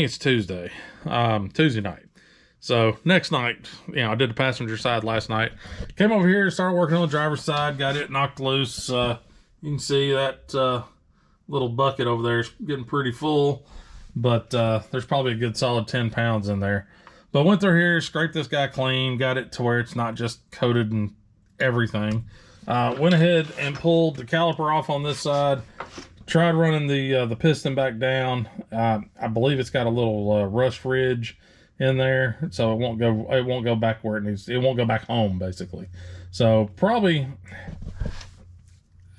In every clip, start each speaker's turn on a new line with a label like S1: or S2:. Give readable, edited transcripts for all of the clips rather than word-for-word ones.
S1: think it's Tuesday, Tuesday night. So next night, I did the passenger side last night. Came over here, started working on the driver's side, got it knocked loose. You can see that little bucket over there is getting pretty full, but there's probably a good solid 10 pounds in there. But went through here, scraped this guy clean, got it to where it's not just coated and everything. Went ahead and pulled the caliper off on this side. Tried running the piston back down. I believe it's got a little rust ridge in there, so it won't go back where it needs. It won't go back home, basically. So probably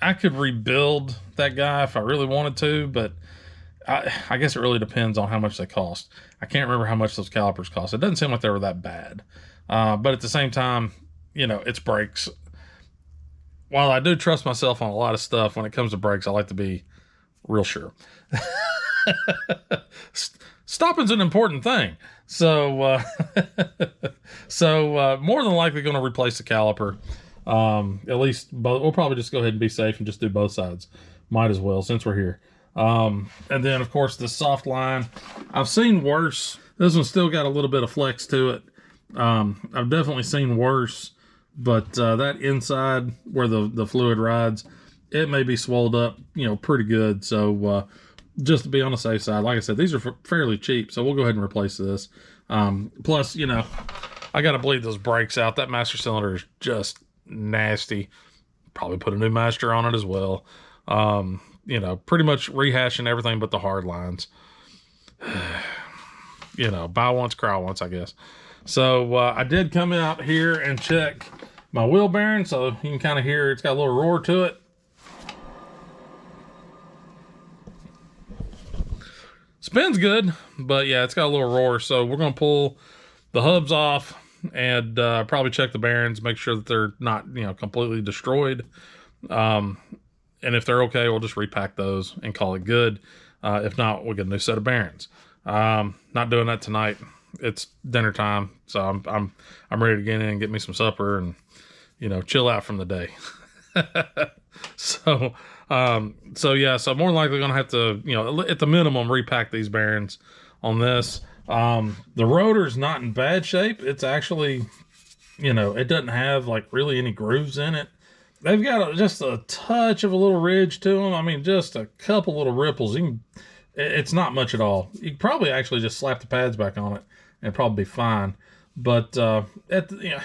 S1: I could rebuild that guy if I really wanted to, but I guess it really depends on how much they cost. I can't remember how much those calipers cost. It doesn't seem like they were that bad, but at the same time, it's brakes. While I do trust myself on a lot of stuff, when it comes to brakes, I like to be real sure. Stopping's an important thing. So more than likely going to replace the caliper. At least we'll probably just go ahead and be safe and just do both sides. Might as well, since we're here. And then of course the soft line, I've seen worse. This one's still got a little bit of flex to it. I've definitely seen worse, but that inside where the fluid rides, it may be swelled up, pretty good. So just to be on the safe side, like I said, these are fairly cheap, so we'll go ahead and replace this. Plus, I got to bleed those brakes out. That master cylinder is just nasty. Probably put a new master on it as well. Pretty much rehashing everything but the hard lines. Buy once, cry once, I guess. So I did come out here and check my wheel bearing, so you can kind of hear it's got a little roar to it. Spins good, but yeah, it's got a little roar. So we're going to pull the hubs off and probably check the bearings, make sure that they're not, completely destroyed. And if they're okay, we'll just repack those and call it good. If not, we'll get a new set of bearings. Not doing that tonight. It's dinner time, so I'm ready to get in and get me some supper and chill out from the day. So more than likely gonna have to, at the minimum, repack these bearings on this. The rotor's not in bad shape. It's actually, it doesn't have like really any grooves in it. They've got just a touch of a little ridge to them. I mean, just a couple little ripples. It's not much at all. You could probably actually just slap the pads back on it and it'd probably be fine. But at the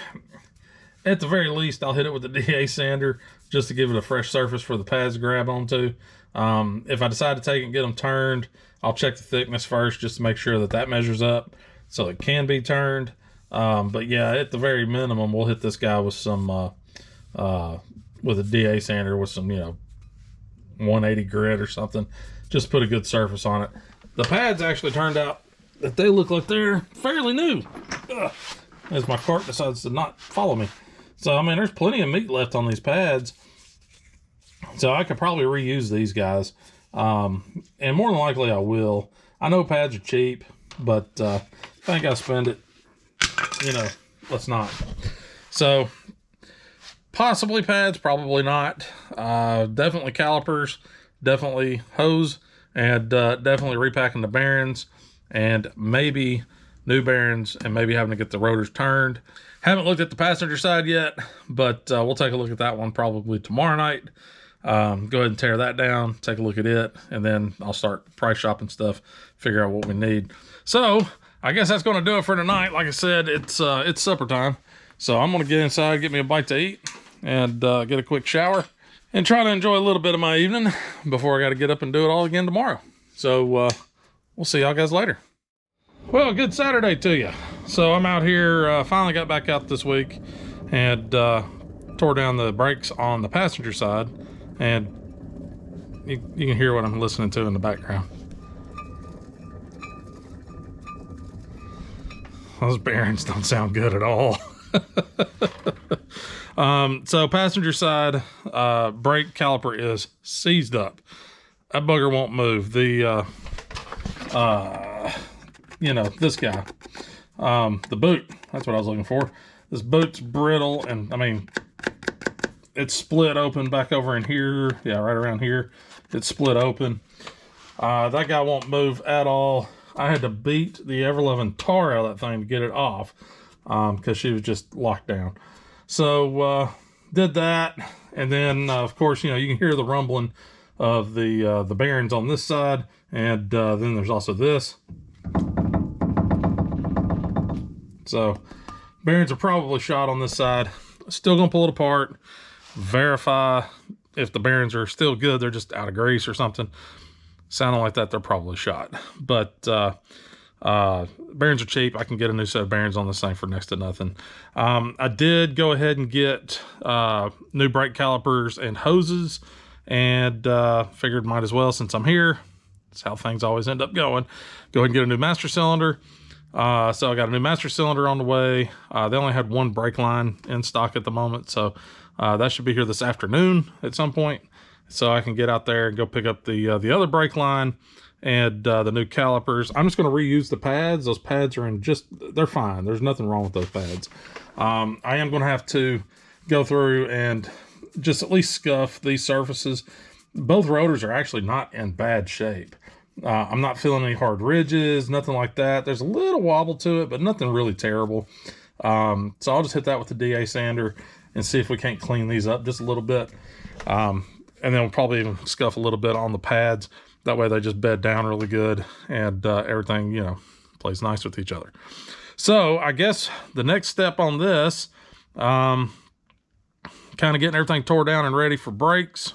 S1: very least, I'll hit it with the DA sander just to give it a fresh surface for the pads to grab onto. If I decide to take it and get them turned, I'll check the thickness first just to make sure that measures up so it can be turned. But yeah, at the very minimum, we'll hit this guy with some with a DA sander with some 180 grit or something, just put a good surface on it. The pads actually turned out that they look like they're fairly new. As my cart decides to not follow me. So, I mean, there's plenty of meat left on these pads. So I could probably reuse these guys. And more than likely I will. I know pads are cheap, but if I ain't got to spend it, let's not. So, possibly pads, probably not. Definitely calipers, definitely hose, and definitely repacking the bearings, and maybe new bearings, and maybe having to get the rotors turned. Haven't looked at the passenger side yet, but we'll take a look at that one probably tomorrow night. Go ahead and tear that down, take a look at it, and then I'll start price shopping stuff, figure out what we need. So I guess that's going to do it for tonight. Like I said, it's supper time, so I'm going to get inside, get me a bite to eat, and get a quick shower, and try to enjoy a little bit of my evening before I got to get up and do it all again tomorrow. So we'll see y'all guys later. Well, good Saturday to you. So I'm out here, finally got back out this week and tore down the brakes on the passenger side, and you can hear what I'm listening to in the background. Those bearings don't sound good at all. So passenger side brake caliper is seized up. That bugger won't move. The this guy, the boot, that's what I was looking for. This boot's brittle, and I mean, it's split open back over in here. Yeah, right around here, it's split open. That guy won't move at all. I had to beat the ever-loving tar out of that thing to get it off because she was just locked down. So did that, and then of course, you know, you can hear the rumbling of the bearings on this side, and then there's also this. So bearings are probably shot on this side. Still gonna pull it apart, verify if the bearings are still good. They're just out of grease or something. Sounding like that, they're probably shot. But bearings are cheap. I can get a new set of bearings on this thing for next to nothing. I did go ahead and get new brake calipers and hoses, and figured might as well, since I'm here. That's how things always end up going. Go ahead and get a new master cylinder. So I got a new master cylinder on the way. They only had one brake line in stock at the moment, so that should be here this afternoon at some point, so I can get out there and go pick up the other brake line and the new calipers. I'm just going to reuse the pads. Those pads are they're fine. There's nothing wrong with those pads. I am going to have to go through and just at least scuff these surfaces. Both rotors are actually not in bad shape. I'm not feeling any hard ridges, nothing like that. There's a little wobble to it, but nothing really terrible. So I'll just hit that with the DA sander and see if we can't clean these up just a little bit. And then we'll probably even scuff a little bit on the pads. That way they just bed down really good, and everything, you know, plays nice with each other. So I guess the next step on this, kind of getting everything tore down and ready for brakes,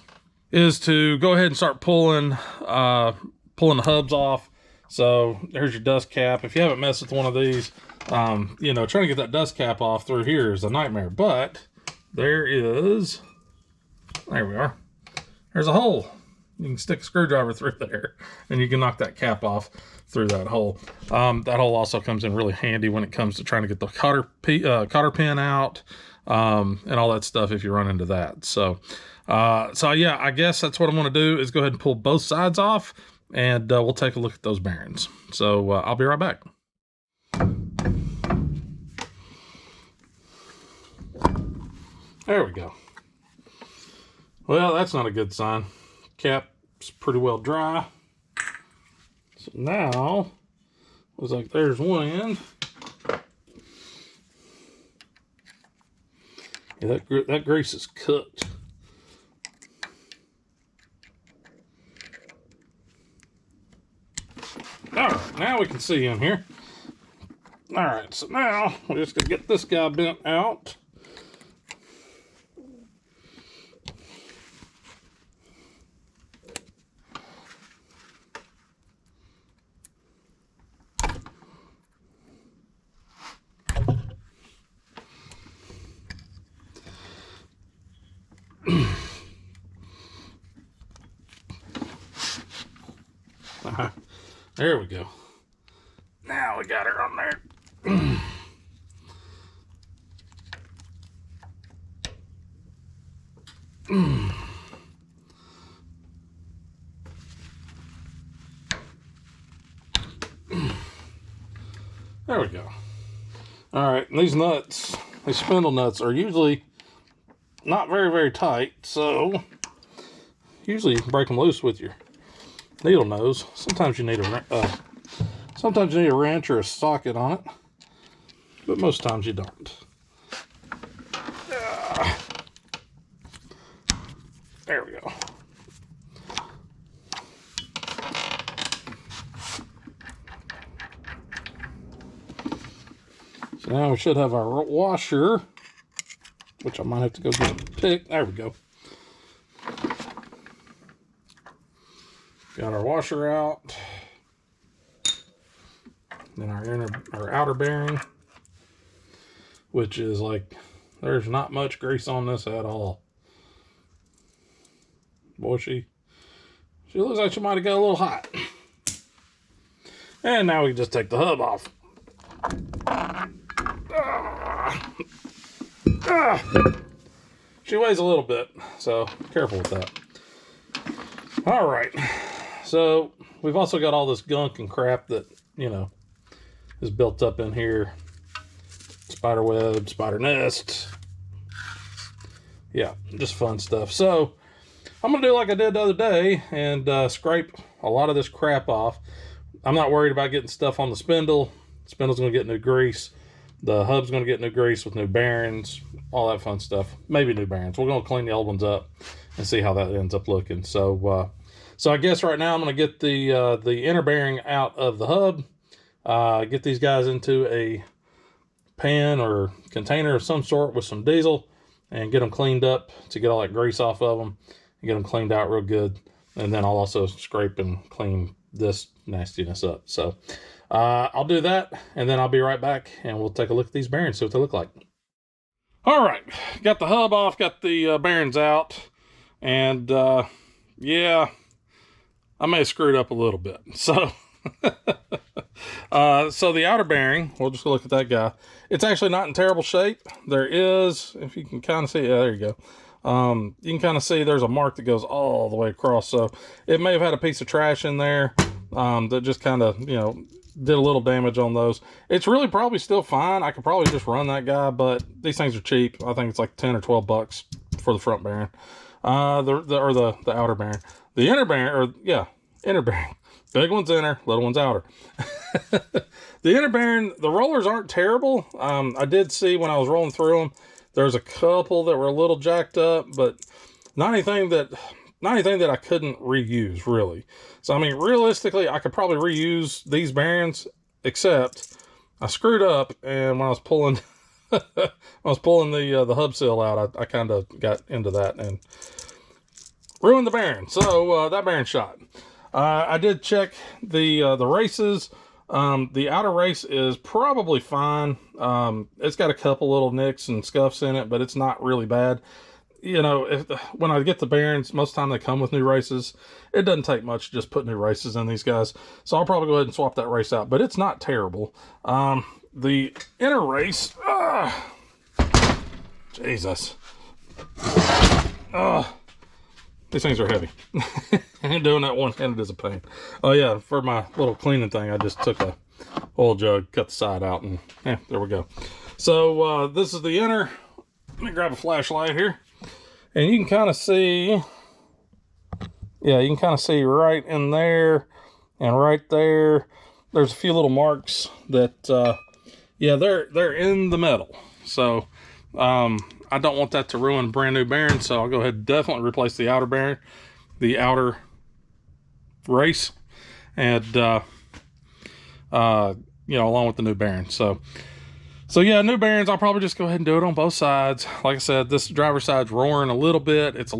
S1: is to go ahead and start pulling the hubs off. So there's your dust cap. If you haven't messed with one of these, you know, trying to get that dust cap off through here is a nightmare. But there we are. There's a hole. You can stick a screwdriver through there, and you can knock that cap off through that hole. That hole also comes in really handy when it comes to trying to get the cotter pin out, and all that stuff if you run into that. So yeah, I guess that's what I'm going to do, is go ahead and pull both sides off, and we'll take a look at those bearings. So I'll be right back. There we go. Well, that's not a good sign. Cap's pretty well dry. So now, looks like there's one end. Yeah, that grease is cooked. All right, now we can see in here. All right, so now we're just gonna get this guy bent out. There we go. Now we got her on there. There we go. All right, and these nuts, these spindle nuts, are usually not very tight, so usually you can break them loose with your needle nose. Sometimes you need a wrench or a socket on it, but most times you don't. There we go. So now we should have our washer, which I might have to go get a pick. There we go. Got our washer out. Then our outer bearing, which is like, there's not much grease on this at all. Boy, she looks like she might have got a little hot. And now we can just take the hub off. She weighs a little bit, so careful with that. All right, so we've also got all this gunk and crap that, you know, is built up in here. Spider web, spider nest. Yeah, just fun stuff. So I'm gonna do like I did the other day and scrape a lot of this crap off. I'm not worried about getting stuff on the spindle. Spindle's going to get new grease. The hub's going to get new grease with new bearings, all that fun stuff. Maybe new bearings. We're going to clean the old ones up and see how that ends up looking. So I guess right now I'm going to get the inner bearing out of the hub, get these guys into a pan or container of some sort with some diesel, and get them cleaned up to get all that grease off of them and get them cleaned out real good. And then I'll also scrape and clean this nastiness up. So I'll do that, and then I'll be right back, and we'll take a look at these bearings, see what they look like. All right, got the hub off, got the bearings out, and yeah, I may have screwed up a little bit. So so the outer bearing, we'll just look at that guy. It's actually not in terrible shape. There is, if you can kind of see, yeah, there you go. You can kind of see there's a mark that goes all the way across. So it may have had a piece of trash in there that just kind of, you know, did a little damage on those. It's really probably still fine. I could probably just run that guy, but these things are cheap. I think it's like 10 or 12 bucks for the front bearing. The outer bearing. The inner bearing, or yeah, inner bearing. Big one's inner, little one's outer. The inner bearing, the rollers aren't terrible. I did see when I was rolling through them, there's a couple that were a little jacked up, but not anything that I couldn't reuse, really. So, I mean, realistically, I could probably reuse these bearings, except I screwed up, and when I was pulling, the hub seal out, I kind of got into that and ruined the bearing. So, that bearing shot. I did check the races. The outer race is probably fine. It's got a couple little nicks and scuffs in it, but it's not really bad. You know, when I get the bearings, most of the time they come with new races. It doesn't take much to just put new races in these guys. So I'll probably go ahead and swap that race out, but it's not terrible. The inner race, Jesus. These things are heavy. And doing that one-handed is a pain. Oh yeah, for my little cleaning thing, I just took a oil jug, cut the side out, and yeah, there we go. So this is the inner. Let me grab a flashlight here. And you can kind of see, yeah, you can kind of see right in there and right there. There's a few little marks that, yeah, they're in the metal. So I don't want that to ruin a brand new bearing. So I'll go ahead and definitely replace the outer bearing, the outer race, and you know, along with the new bearing. So yeah, new bearings, I'll probably just go ahead and do it on both sides. Like I said, this driver's side's roaring a little bit. It's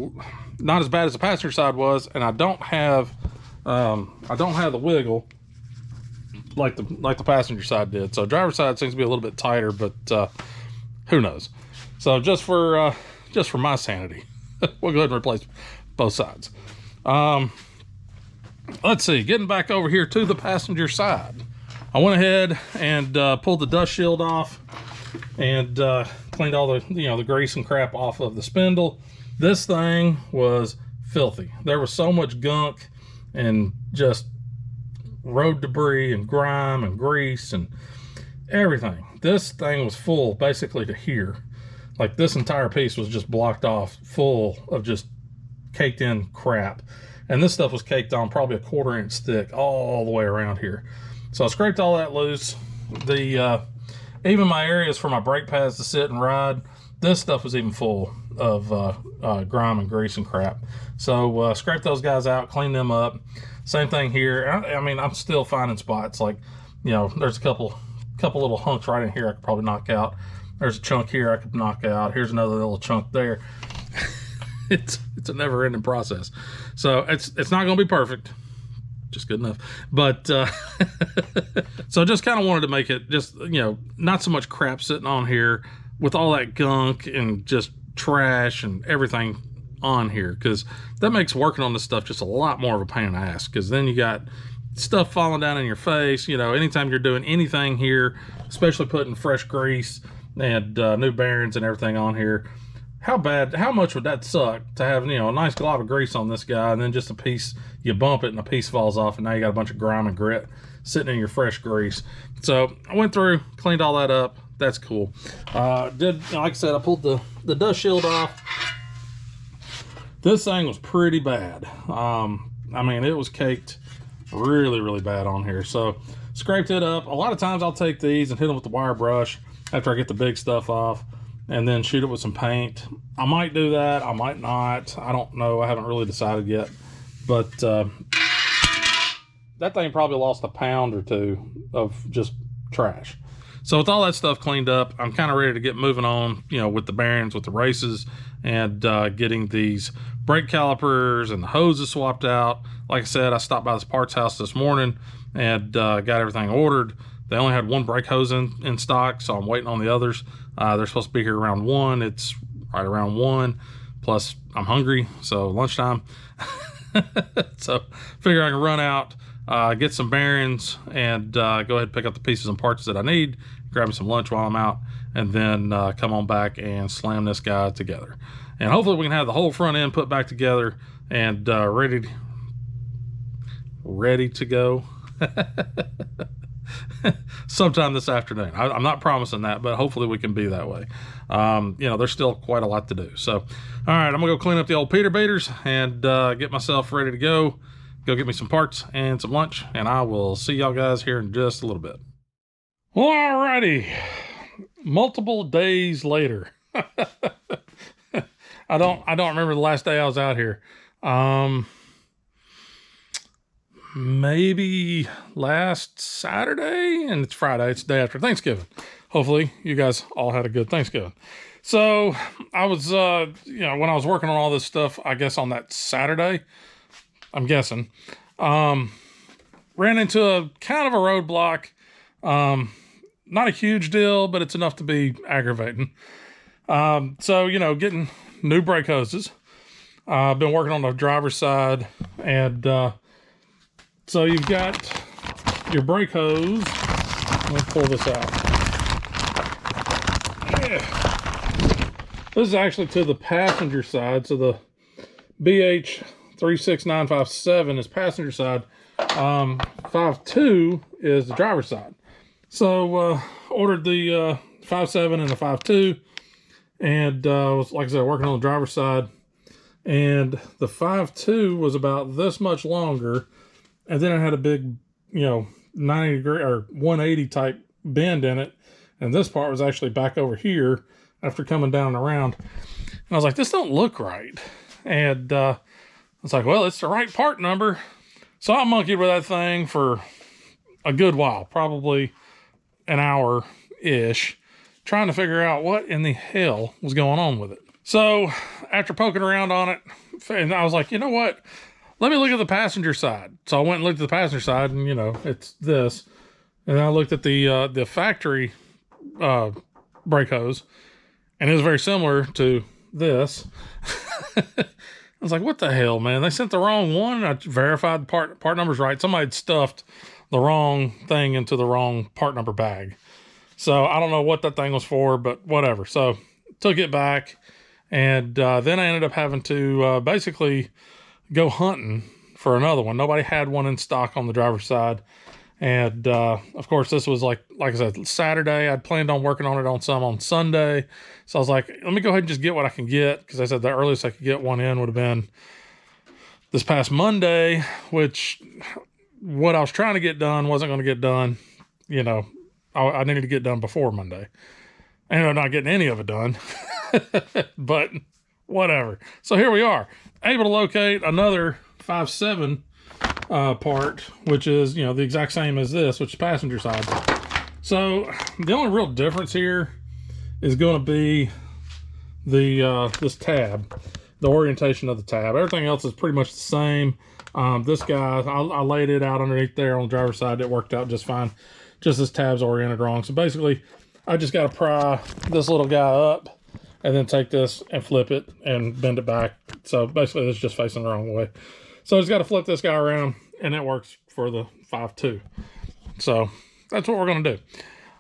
S1: not as bad as the passenger side was, and I don't have the wiggle like the passenger side did. So driver's side seems to be a little bit tighter, but who knows? So just for my sanity, we'll go ahead and replace both sides. Let's see, getting back over here to the passenger side. I went ahead and pulled the dust shield off and cleaned all the, you know, the grease and crap off of the spindle. This thing was filthy. There was so much gunk and just road debris and grime and grease and everything. This thing was full basically to here. Like this entire piece was just blocked off, full of just caked in crap. And this stuff was caked on probably a 1/4 inch thick all the way around here. So I scraped all that loose. Even my areas for my brake pads to sit and ride, this stuff was even full of grime and grease and crap. So scrape those guys out, clean them up. Same thing here. I mean, I'm still finding spots. Like, you know, there's a couple little hunks right in here I could probably knock out. There's a chunk here I could knock out. Here's another little chunk there. It's a never-ending process. So it's not going to be perfect. Just good enough. But so just kind of wanted to make it just, you know, not so much crap sitting on here with all that gunk and just trash and everything on here, because that makes working on this stuff just a lot more of a pain in the ass, because then you got stuff falling down in your face. You know, anytime you're doing anything here, especially putting fresh grease and new bearings and everything on here, how much would that suck to have, you know, a nice glob of grease on this guy, and then just a piece, you bump it and a piece falls off, and now you got a bunch of grime and grit sitting in your fresh grease. So I went through, cleaned all that up. That's cool. Like I said, I pulled the dust shield off. This thing was pretty bad. I mean, it was caked really, really bad on here. So scraped it up. A lot of times I'll take these and hit them with the wire brush after I get the big stuff off, and then shoot it with some paint. I might do that, I might not. I don't know, I haven't really decided yet. But that thing probably lost a pound or two of just trash. So with all that stuff cleaned up, I'm kind of ready to get moving on, you know, with the bearings, with the races, and getting these brake calipers and the hoses swapped out. Like I said, I stopped by this parts house this morning and got everything ordered. They only had one brake hose in stock, so I'm waiting on the others. They're supposed to be here around 1. It's right around 1. Plus, I'm hungry, so lunchtime. So figure I can run out, get some bearings, and go ahead and pick up the pieces and parts that I need, grab me some lunch while I'm out, and then come on back and slam this guy together. And hopefully we can have the whole front end put back together and ready to go sometime this afternoon. I'm not promising that, but hopefully we can be that way. You know, there's still quite a lot to do. So, all right, I'm gonna go clean up the old Peter beaters and get myself ready to go get me some parts and some lunch, and I will see y'all guys here in just a little bit. Well, alrighty, multiple days later. I don't remember the last day I was out here. Maybe last Saturday, and it's Friday. It's the day after Thanksgiving. Hopefully you guys all had a good Thanksgiving. So I was, you know, when I was working on all this stuff, I guess on that Saturday, I'm guessing, ran into a kind of a roadblock. Not a huge deal, but it's enough to be aggravating. So, you know, getting new brake hoses. I've been working on the driver's side, and so you've got your brake hose. Let me pull this out. Yeah. This is actually to the passenger side. So the BH36957 is passenger side. 5.2 is the driver's side. So ordered the 5.7 and the 5.2, and was, like I said, working on the driver's side. And the 5.2 was about this much longer, and then it had a big, you know, 90 degree or 180 type bend in it, and this part was actually back over here after coming down and around. And I was like, this don't look right. And I was like, well, it's the right part number. So I monkeyed with that thing for a good while, probably an hour-ish, trying to figure out what in the hell was going on with it. So after poking around on it, and I was like, you know what? Let me look at the passenger side. So I went and looked at the passenger side, and you know, it's this. And then I looked at the factory brake hose, and it was very similar to this. I was like, what the hell, man? They sent the wrong one. I verified the part number's right. Somebody had stuffed the wrong thing into the wrong part number bag. So I don't know what that thing was for, but whatever. So took it back, and then I ended up having to basically go hunting for another one. Nobody had one in stock on the driver's side. And of course, this was like I said, Saturday. I'd planned on working on it on some on Sunday. So I was like, let me go ahead and just get what I can get, because I said the earliest I could get one in would have been this past Monday, which what I was trying to get done wasn't going to get done. You know, I needed to get done before Monday. I ended up not getting any of it done, but whatever. So here we are, able to locate another 5.7 part, which is, you know, the exact same as this, which is passenger side. So the only real difference here is going to be the this tab, the orientation of the tab. Everything else is pretty much the same. This guy, I laid it out underneath there on the driver's side. It worked out just fine. Just this tab's oriented wrong. So basically, I just got to pry this little guy up and then take this and flip it and bend it back. So basically, it's just facing the wrong way. So I just got to flip this guy around, and it works for the 5.2. So that's what we're going to do.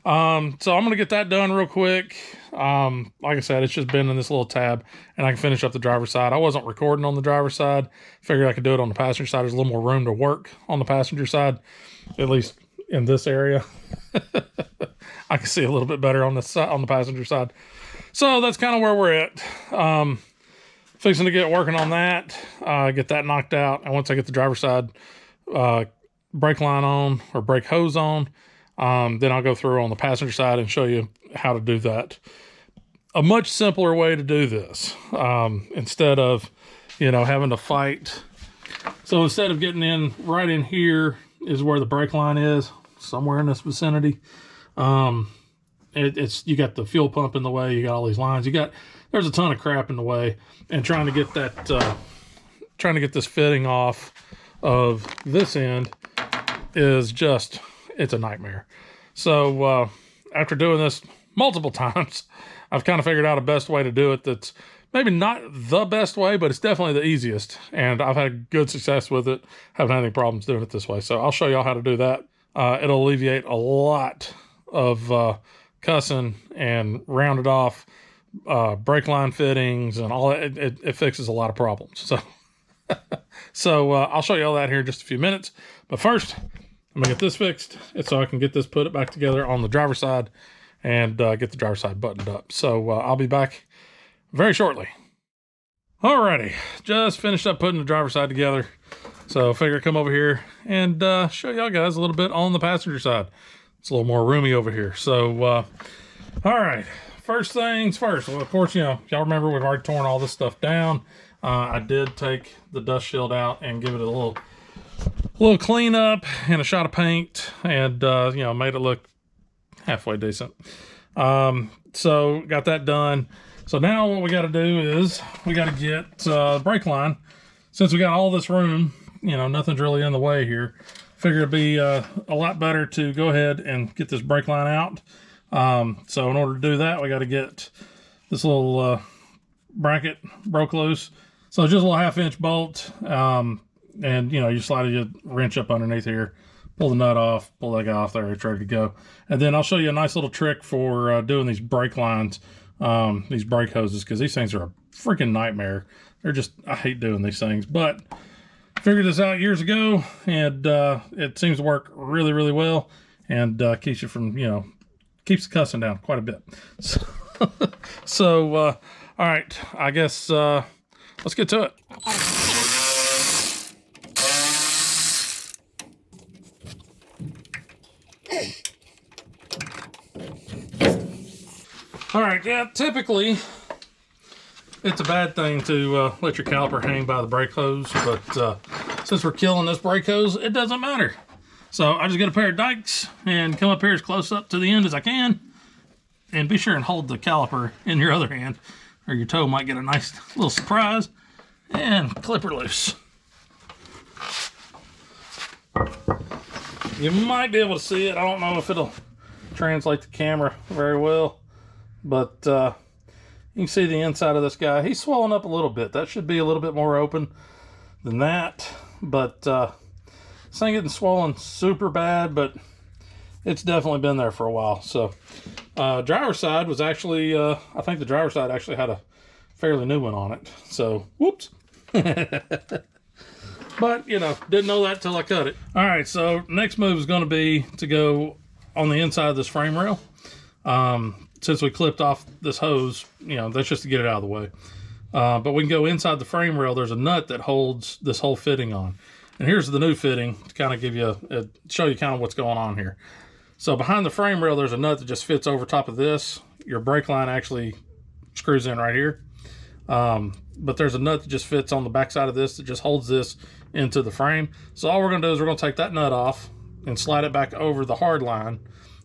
S1: So I'm going to get that done real quick. Like I said, it's just bending this little tab, and I can finish up the driver's side. I wasn't recording on the driver's side. Figured I could do it on the passenger side. There's a little more room to work on the passenger side, at least in this area. I can see a little bit better on the side, on the passenger side. So that's kind of where we're at. Fixing to get working on that, get that knocked out. And once I get the driver's side brake line on or brake hose on. Then I'll go through on the passenger side and show you how to do that. A much simpler way to do this, instead of, having to fight. So instead of getting in right in here is where the brake line is, somewhere in this vicinity. You got the fuel pump in the way, you got all these lines, there's a ton of crap in the way, and trying to get this fitting off of this end is just, it's a nightmare. So after doing this multiple times, I've kind of figured out a best way to do it that's maybe not the best way, but it's definitely the easiest, and I've had good success with it. Haven't had any problems doing it this way, so I'll show y'all how to do that. It'll alleviate a lot of cussing and rounded off brake line fittings and all that. It fixes a lot of problems. So I'll show you all that here in just a few minutes. But first, I'm gonna get this fixed so I can get this put it back together on the driver's side and get the driver's side buttoned up. So I'll be back very shortly. Alrighty, just finished up putting the driver's side together. So figure I'd come over here and show y'all guys a little bit on the passenger side. It's a little more roomy over here. So, all right, first things first. Well, of course, y'all remember we've already torn all this stuff down. I did take the dust shield out and give it a little cleanup and a shot of paint, and made it look halfway decent. So got that done. So now what we got to do is we got to get the brake line. Since we got all this room, nothing's really in the way here. Figure it'd be a lot better to go ahead and get this brake line out. So in order to do that, we got to get this little bracket broke loose. So just a little 1/2-inch bolt, and you slide your wrench up underneath here, pull the nut off, pull that guy off there, it's ready to go. And then I'll show you a nice little trick for doing these brake lines, these brake hoses, because these things are a freaking nightmare. They're just, I hate doing these things, but figured this out years ago, and it seems to work really, really well, and keeps you from, keeps the cussing down quite a bit. So, all right, I guess let's get to it. All right, yeah, typically it's a bad thing to let your caliper hang by the brake hose, but since we're killing this brake hose, it doesn't matter. So I just get a pair of dikes and come up here as close up to the end as I can, and be sure and hold the caliper in your other hand, or your toe might get a nice little surprise, and clip her loose. You might be able to see it. I don't know if it'll translate the camera very well, but you can see the inside of this guy. He's swollen up a little bit. That should be a little bit more open than that, but this ain't getting swollen super bad, but it's definitely been there for a while. So driver's side was actually, I think the driver's side actually had a fairly new one on it. So, whoops. But, didn't know that till I cut it. All right, so next move is going to be to go on the inside of this frame rail. Since we clipped off this hose, that's just to get it out of the way. But we can go inside the frame rail. There's a nut that holds this whole fitting on. And here's the new fitting to kind of give you show you kind of what's going on here. So behind the frame rail, there's a nut that just fits over top of this. Your brake line actually screws in right here. But there's a nut that just fits on the back side of this that just holds this into the frame. So all we're going to do is we're going to take that nut off and slide it back over the hard line.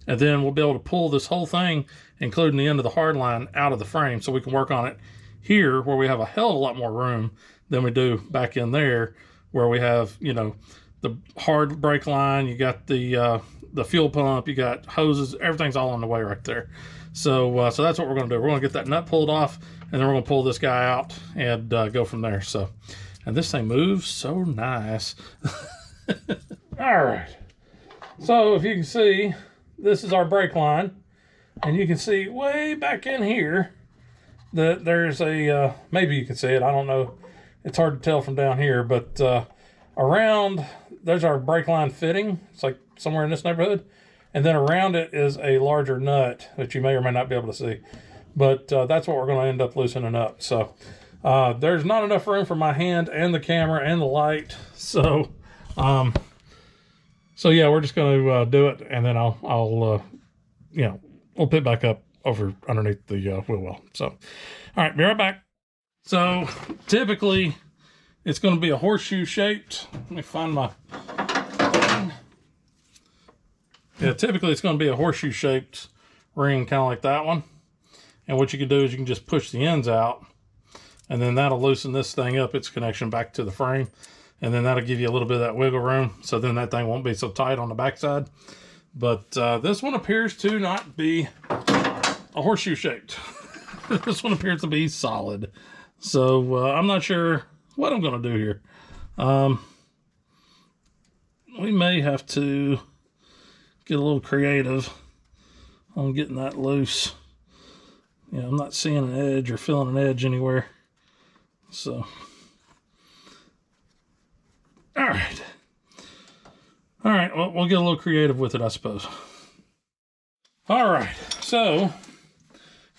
S1: And then we'll be able to pull this whole thing, including the end of the hard line, out of the frame so we can work on it here where we have a hell of a lot more room than we do back in there where we have, the hard brake line, you got the fuel pump, you got hoses, everything's all on the way right there. So so that's what we're going to do. We're going to get that nut pulled off, and then we're going to pull this guy out and go from there. So, and this thing moves so nice. All right. So if you can see, this is our brake line, and you can see way back in here that there's a, maybe you can see it, I don't know. It's hard to tell from down here, but around, there's our brake line fitting. It's like somewhere in this neighborhood. And then around it is a larger nut that you may or may not be able to see. But that's what we're going to end up loosening up. So there's not enough room for my hand and the camera and the light. So So yeah, we're just going to do it, and then I'll you know, we'll pick back up over underneath the wheel well. So, all right, be right back. So typically it's going to be a horseshoe shaped. Let me find my thing. Yeah, typically it's going to be a horseshoe shaped ring, kind of like that one. And what you can do is you can just push the ends out, and then that'll loosen this thing up, its connection back to the frame. And then that'll give you a little bit of that wiggle room. So then that thing won't be so tight on the backside. But this one appears to not be a horseshoe shaped. This one appears to be solid. So I'm not sure what I'm going to do here. We may have to get a little creative on getting that loose. Yeah, I'm not seeing an edge or feeling an edge anywhere. So, all right. All right, well, we'll get a little creative with it, I suppose. All right, so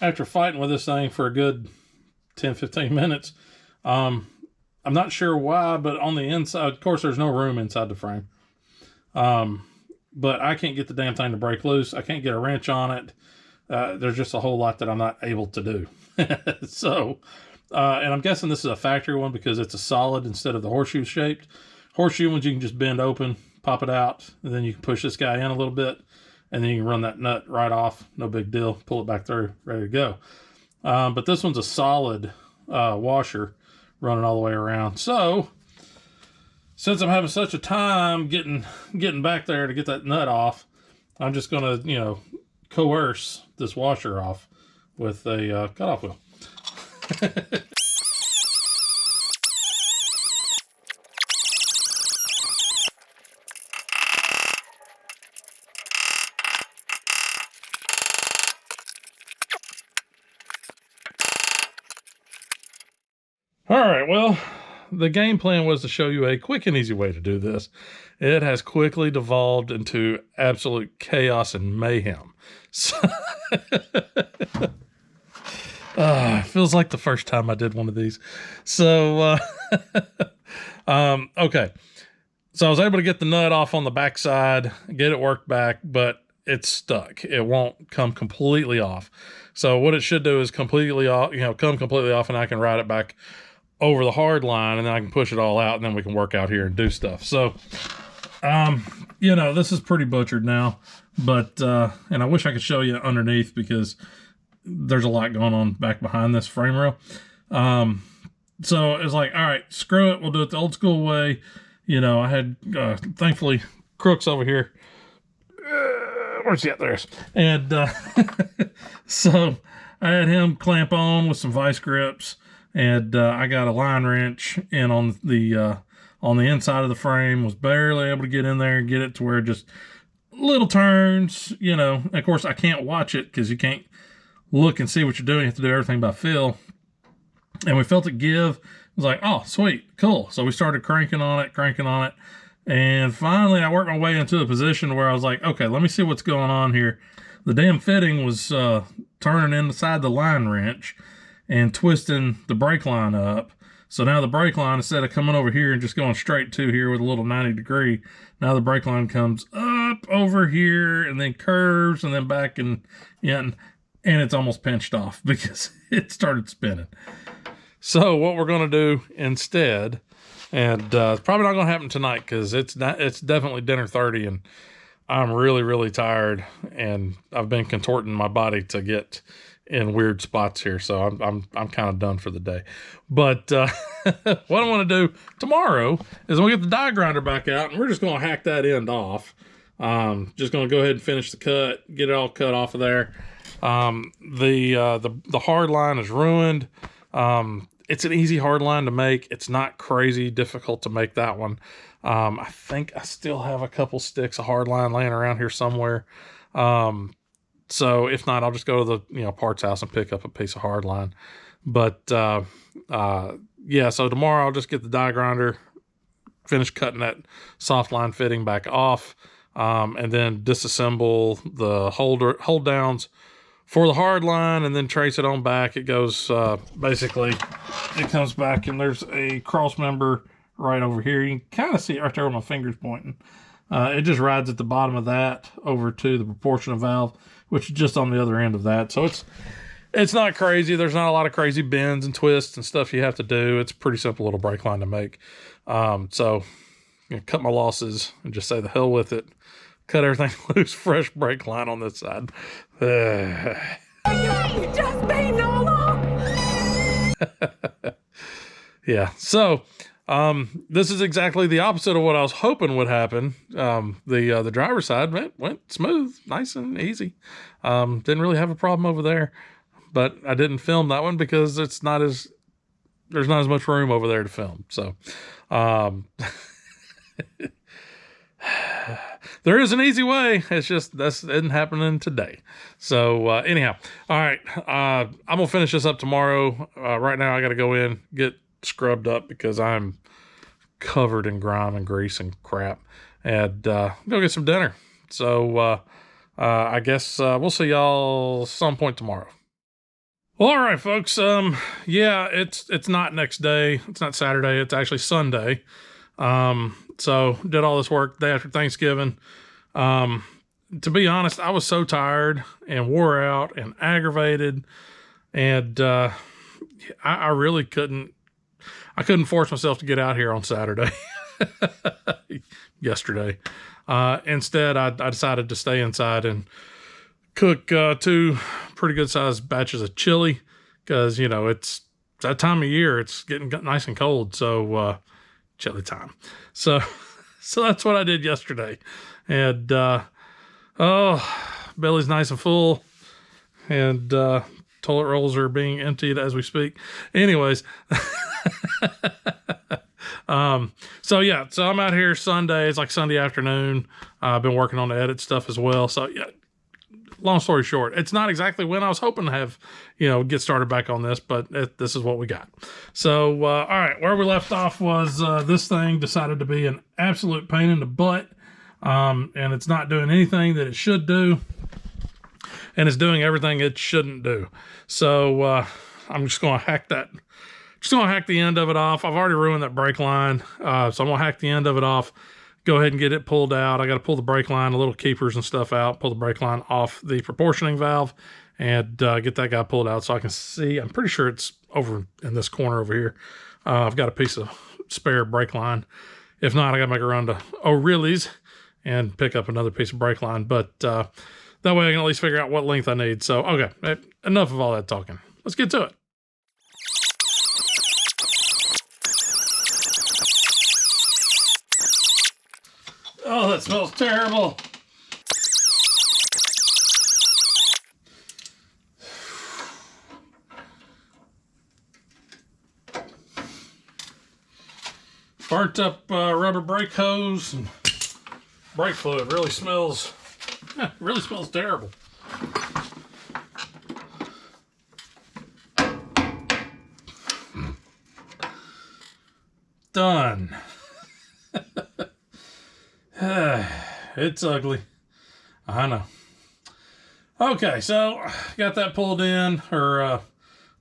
S1: after fighting with this thing for a good 10, 15 minutes, I'm not sure why, but on the inside, of course, there's no room inside the frame. But I can't get the damn thing to break loose. I can't get a wrench on it. There's just a whole lot that I'm not able to do. So, and I'm guessing this is a factory one because it's a solid instead of the horseshoe shaped. Horseshoe ones you can just bend open, pop it out, and then you can push this guy in a little bit, and then you can run that nut right off. No big deal. Pull it back through, ready to go. But this one's a solid washer running all the way around. So, since I'm having such a time getting back there to get that nut off, I'm just going to, you know, coerce this washer off with a cutoff wheel. All right, well, the game plan was to show you a quick and easy way to do this. It has quickly devolved into absolute chaos and mayhem. So, it feels like the first time I did one of these. So, okay. So I was able to get the nut off on the backside, get it worked back, but it's stuck. It won't come completely off. So what it should do is completely off, come completely off, and I can ride it back over the hard line, and then I can push it all out, and then we can work out here and do stuff. So, this is pretty butchered now, but, and I wish I could show you underneath because there's a lot going on back behind this frame rail. So it's like, all right, screw it. We'll do it the old school way. I had, thankfully, Crooks over here. Where's he at? There. And, so I had him clamp on with some vice grips. And I got a line wrench in on the inside of the frame, was barely able to get in there and get it to where just little turns, Of course, I can't watch it because you can't look and see what you're doing. You have to do everything by feel. And we felt it give. It was like, oh, sweet, cool. So we started cranking on it. And finally, I worked my way into a position where I was like, okay, let me see what's going on here. The damn fitting was turning inside the line wrench and twisting the brake line up. So now the brake line, instead of coming over here and just going straight to here with a little 90 degree, now the brake line comes up over here and then curves and then back and it's almost pinched off because it started spinning. So what we're going to do instead, and it's probably not going to happen tonight because it's definitely dinner 30 and I'm really, really tired and I've been contorting my body to get in weird spots here, so I'm kind of done for the day. But what I want to do tomorrow is we'll get the die grinder back out, and we're just going to hack that end off. Just going to go ahead and finish the cut, get it all cut off of there. The hard line is ruined. It's an easy hard line to make. It's not crazy difficult to make that one. I think I still have a couple sticks of hard line laying around here somewhere. So if not, I'll just go to the parts house and pick up a piece of hard line. But so tomorrow I'll just get the die grinder, finish cutting that soft line fitting back off, and then disassemble the hold downs for the hard line, and then trace it on back. It goes basically, it comes back, and there's a cross member right over here. You can kind of see it right there where my finger's pointing. It just rides at the bottom of that over to the proportional valve, which is just on the other end of that. So it's not crazy. There's not a lot of crazy bends and twists and stuff you have to do. It's a pretty simple little brake line to make. So cut my losses and just say the hell with it. Cut everything loose, fresh brake line on this side.
S2: You just made
S1: Yeah. So this is exactly the opposite of what I was hoping would happen. The driver's side went smooth, nice and easy. Didn't really have a problem over there, but I didn't film that one because there's not as much room over there to film. So there is an easy way. It's just that isn't happening today. So anyhow, all right. I'm gonna finish this up tomorrow. Right now I got to go in, get scrubbed up because I'm covered in grime and grease and crap, and go get some dinner. So I guess we'll see y'all some point tomorrow. Well, all right, folks. Yeah, it's not next day. It's not Saturday. It's actually Sunday. So did all this work day after Thanksgiving. To be honest, I was so tired and wore out and aggravated, and I really couldn't force myself to get out here on Saturday. Yesterday. Instead, I decided to stay inside and cook 2 pretty good sized batches of chili, because it's that time of year. It's getting nice and cold, so chili time. So that's what I did yesterday, and belly's nice and full, and toilet rolls are being emptied as we speak. Anyways. So I'm out here Sunday. It's like Sunday afternoon. I've been working on the edit stuff as well. So yeah, long story short, it's not exactly when I was hoping to have, get started back on this, but this is what we got. So, all right, where we left off was, this thing decided to be an absolute pain in the butt. And it's not doing anything that it should do, and it's doing everything it shouldn't do. So, I'm just going to hack that. Just going to hack the end of it off. I've already ruined that brake line. So I'm going to hack the end of it off. Go ahead and get it pulled out. I got to pull the brake line, the little keepers and stuff out, pull the brake line off the proportioning valve, and get that guy pulled out so I can see. I'm pretty sure it's over in this corner over here. I've got a piece of spare brake line. If not, I got to make a run to O'Reilly's and pick up another piece of brake line. But that way I can at least figure out what length I need. So, okay, enough of all that talking. Let's get to it. Oh, that smells terrible. Burnt up rubber brake hose and brake fluid. Really smells terrible. Done. It's ugly. I know. Okay, so got that pulled in, or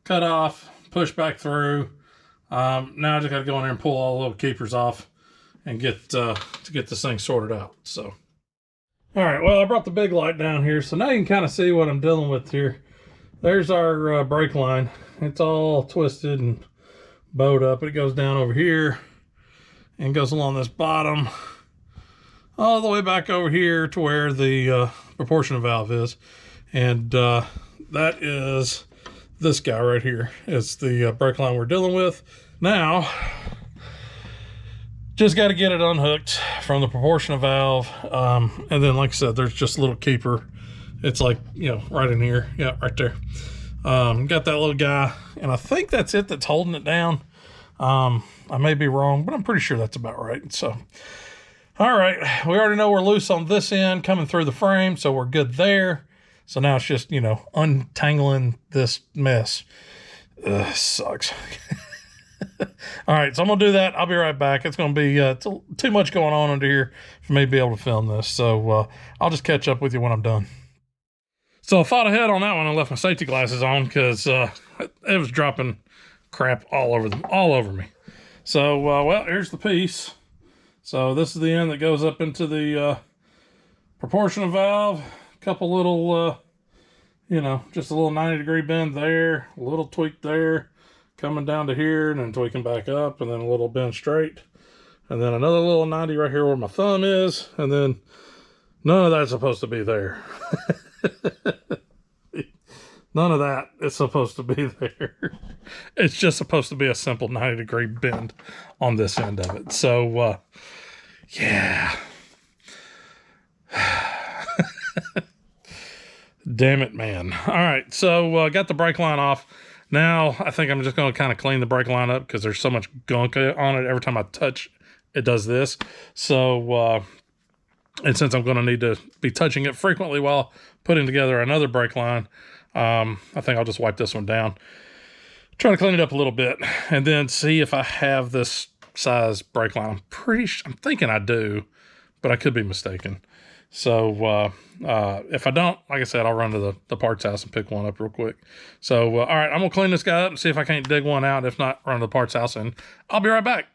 S1: cut off, pushed back through. Now I just got to go in there and pull all the little keepers off and get to get this thing sorted out. So, all right. Well, I brought the big light down here, so now you can kind of see what I'm dealing with here. There's our brake line. It's all twisted and bowed up. It goes down over here and goes along this bottom, all the way back over here to where the proportional valve is. And that is this guy right here. It's the brake line we're dealing with. Now, just got to get it unhooked from the proportional valve. And then, like I said, there's just a little keeper. It's like, right in here. Yeah, right there. Got that little guy. And I think that's it that's holding it down. I may be wrong, but I'm pretty sure that's about right. So, all right, we already know we're loose on this end coming through the frame, so we're good there. So now it's just, untangling this mess. Sucks. All right, so I'm going to do that. I'll be right back. It's going to be too much going on under here for me to be able to film this. So I'll just catch up with you when I'm done. So I fought ahead on that one and left my safety glasses on because it was dropping crap all over me. So, well, here's the piece. So this is the end that goes up into the proportional valve. A couple little, you know, just a little 90-degree bend there, a little tweak there, coming down to here, and then tweaking back up, and then a little bend straight. And then another little 90 right here where my thumb is, and then none of that's supposed to be there. None of that is supposed to be there. It's just supposed to be a simple 90-degree bend on this end of it. So, yeah. Damn it, man. All right, so got the brake line off. Now, I think I'm just going to kind of clean the brake line up because there's so much gunk on it. Every time I touch, it does this. So, and since I'm going to need to be touching it frequently while putting together another brake line, I think I'll just wipe this one down. Try to clean it up a little bit and then see if I have this size brake line. I'm thinking I do, but I could be mistaken. So if I don't, like I said, I'll run to the parts house and pick one up real quick. So, all right, I'm going to clean this guy up and see if I can't dig one out. If not, run to the parts house and I'll be right back.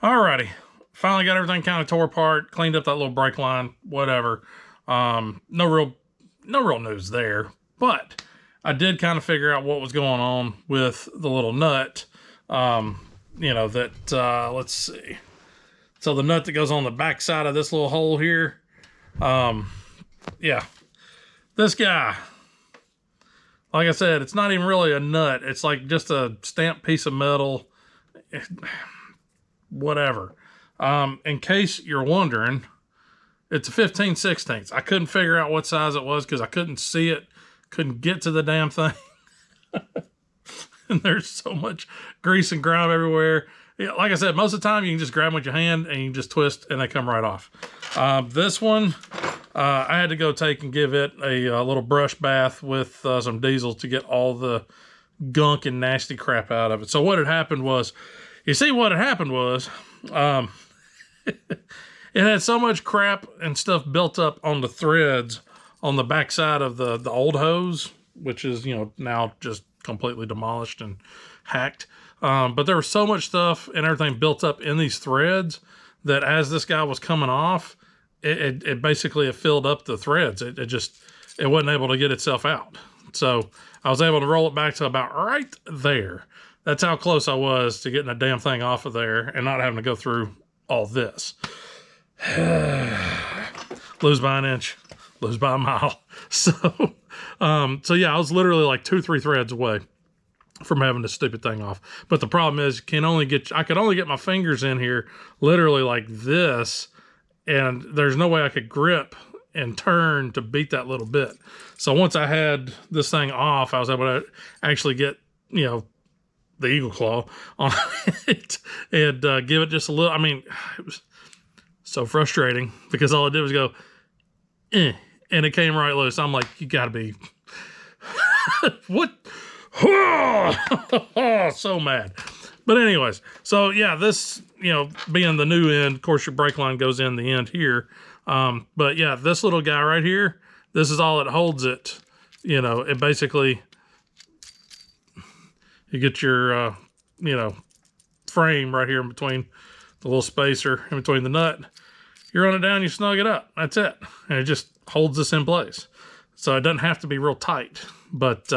S1: All righty. Finally got everything kind of tore apart, cleaned up that little brake line, whatever. No real news there. But I did kind of figure out what was going on with the little nut. You know, that, let's see. So the nut that goes on the back side of this little hole here. Yeah. This guy, like I said, it's not even really a nut. It's like just a stamped piece of metal. Whatever. In case you're wondering, it's a 15/16. I couldn't figure out what size it was because I couldn't see it. Couldn't get to the damn thing. And there's so much grease and grime everywhere. Yeah, like I said, most of the time you can just grab them with your hand and you can just twist and they come right off. This one, I had to go take and give it a little brush bath with some diesel to get all the gunk and nasty crap out of it. So what had happened was, it had so much crap and stuff built up on the threads on the backside of the old hose, which is, you know, now just completely demolished and hacked. But there was so much stuff and everything built up in these threads that as this guy was coming off, it basically filled up the threads. It wasn't able to get itself out. So I was able to roll it back to about right there. That's how close I was to getting the damn thing off of there and not having to go through all this. Lose by an inch, lose by a mile. So yeah, I was literally like 2-3 threads away from having this stupid thing off. But the problem is, I could only get my fingers in here literally like this, and there's no way I could grip and turn to beat that little bit. So once I had this thing off, I was able to actually get, you know, the eagle claw on it and give it just a little. I mean, it was so frustrating because all it did was go, and it came right loose. I'm like, you gotta be, what? So mad. But anyways, so yeah, this, you know, being the new end, of course your brake line goes in the end here. But yeah, this little guy right here, this is all that holds it. You know, it basically, you get your, you know, frame right here in between the little spacer in between the nut. You run it down, you snug it up. That's it. And it just holds this in place. So it doesn't have to be real tight. But,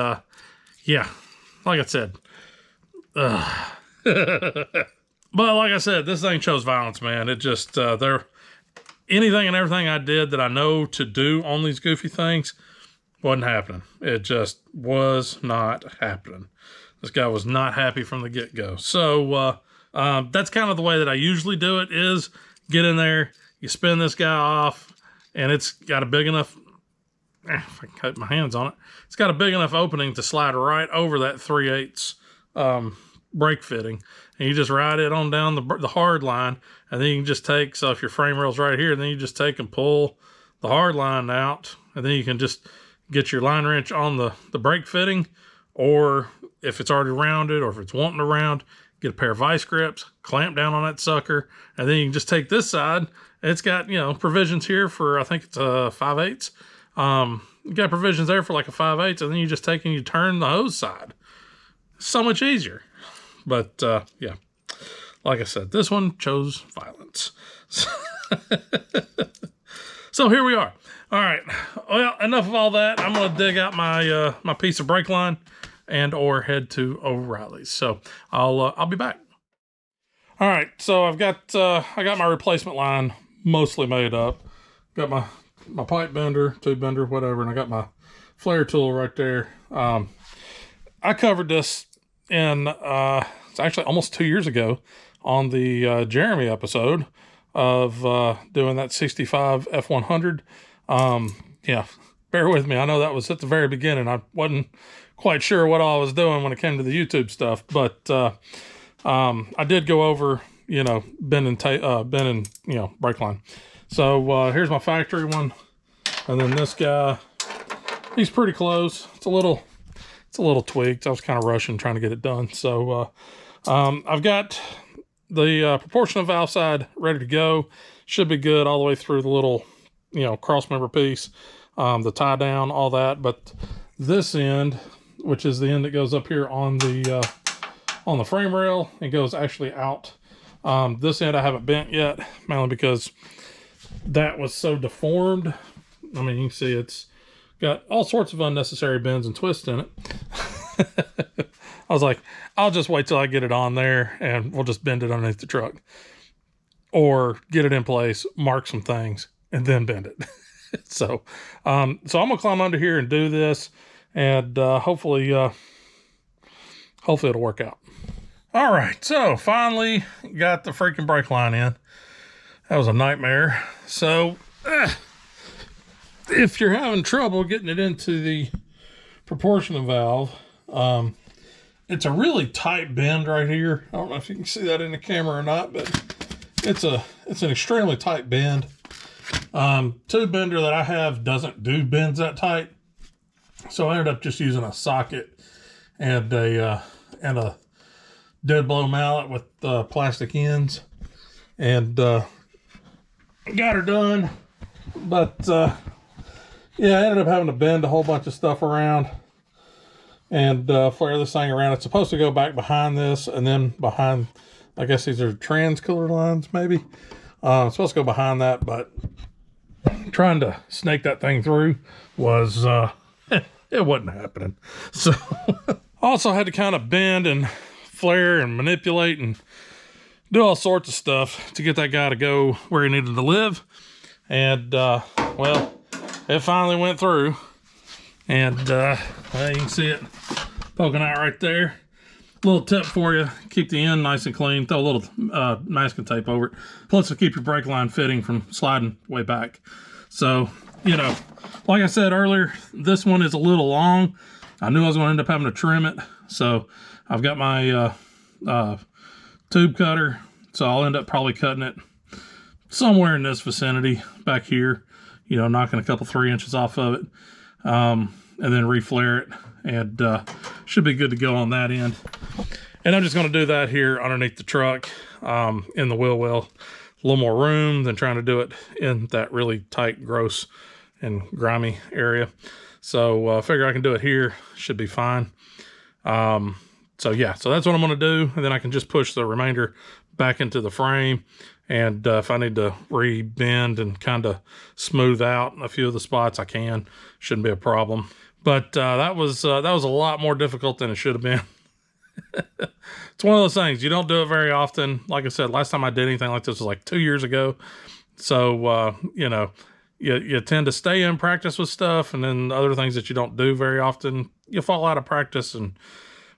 S1: yeah, like I said. But like I said, this thing chose violence, man. It just, anything and everything I did that I know to do on these goofy things wasn't happening. It just was not happening. This guy was not happy from the get-go. So that's kind of the way that I usually do it, is get in there, you spin this guy off, and it's got a big enough, if I can cut my hands on it, it's got a big enough opening to slide right over that 3/8 brake fitting. And you just ride it on down the hard line, and then you can just take, so if your frame rail's right here, then you just take and pull the hard line out, and then you can just get your line wrench on the brake fitting, or if it's already rounded, or if it's wanting to round, get a pair of vice grips, clamp down on that sucker, and then you can just take this side. It's got, you know, provisions here for, I think it's 5/8. You got provisions there for like a 5/8, and then you just take and you turn the hose side. So much easier. But, yeah. like I said, this one chose violence. So here we are. All right. Well, enough of all that. I'm going to dig out my my piece of brake line and or head to O'Reilly's. So I'll be back. All right. So I got my replacement line mostly made up. Got my pipe bender, tube bender, whatever, and I got my flare tool right there. I covered this in it's actually almost 2 years ago on the Jeremy episode of doing that 65 F100. Yeah, bear with me. I know that was at the very beginning. I wasn't quite sure what all I was doing when it came to the YouTube stuff, but I did go over, you know, bending, you know, brake line. So here's my factory one, and then this guy, he's pretty close. It's a little tweaked. I was kind of rushing trying to get it done. So I've got the proportional valve side ready to go. Should be good all the way through the little, you know, cross member piece, the tie down, all that. But this end, which is the end that goes up here on the frame rail, and goes actually out. This end I haven't bent yet, mainly because that was so deformed. I mean, you can see it's got all sorts of unnecessary bends and twists in it. I was like, I'll just wait till I get it on there and we'll just bend it underneath the truck. Or get it in place, mark some things, and then bend it. So I'm going to climb under here and do this, and hopefully it'll work out. All right, so finally got the freaking brake line in. That was a nightmare. So if you're having trouble getting it into the proportional valve, it's a really tight bend right here. I don't know if you can see that in the camera or not, but it's an extremely tight bend. Tube bender that I have doesn't do bends that tight, so I ended up just using a socket and a dead blow mallet with plastic ends, and got her done. But yeah, I ended up having to bend a whole bunch of stuff around and flare this thing around. It's supposed to go back behind this, and then behind, I guess these are trans cooler lines, maybe. It's supposed to go behind that, but trying to snake that thing through was, it wasn't happening. So also had to kind of bend and flare and manipulate and do all sorts of stuff to get that guy to go where he needed to live. And, well, it finally went through. And, well, you can see it poking out right there. Little tip for you, keep the end nice and clean. Throw a little masking tape over it. Plus, it'll keep your brake line fitting from sliding way back. So, you know, like I said earlier, this one is a little long. I knew I was going to end up having to trim it. So, I've got my tube cutter. So, I'll end up probably cutting it somewhere in this vicinity back here. You know, knocking a couple 3 inches off of it. And then reflare it. And should be good to go on that end. And I'm just going to do that here underneath the truck in the wheel well. A little more room than trying to do it in that really tight, gross, and grimy area. So I figure I can do it here. Should be fine. So yeah, so that's what I'm going to do. And then I can just push the remainder back into the frame. And if I need to re-bend and kind of smooth out a few of the spots, I can. Shouldn't be a problem. But that was a lot more difficult than it should have been. It's one of those things. You don't do it very often. Like I said, last time I did anything like this was like 2 years ago. So, you know, you tend to stay in practice with stuff. And then other things that you don't do very often, you fall out of practice. And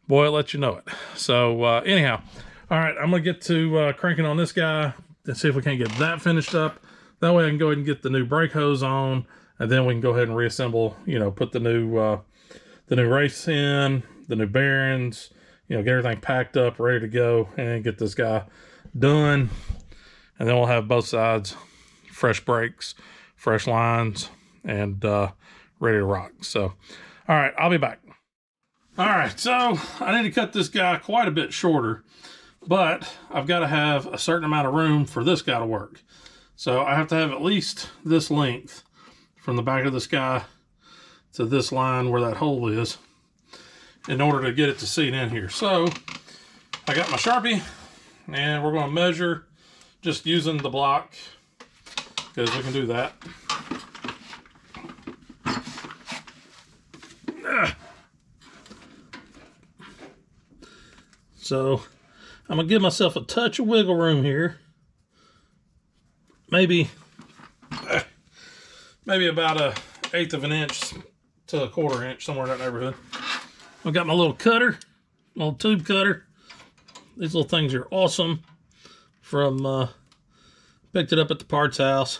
S1: boy, it lets you know it. So anyhow, all right, I'm going to get to cranking on this guy and see if we can't get that finished up. That way I can go ahead and get the new brake hose on. And then we can go ahead and reassemble, you know, put the new race in, the new bearings, you know, get everything packed up, ready to go, and get this guy done. And then we'll have both sides, fresh brakes, fresh lines, and ready to rock. So, all right, I'll be back. All right, so I need to cut this guy quite a bit shorter, but I've got to have a certain amount of room for this guy to work. So I have to have at least this length from the back of this guy to this line where that hole is in order to get it to seat in here. So I got my Sharpie and we're going to measure just using the block, because we can do that. So I'm going to give myself a touch of wiggle room here. Maybe about 1/8 of an inch to 1/4 inch, somewhere in that neighborhood. I've got my little cutter, little tube cutter. These little things are awesome. From picked it up at the parts house.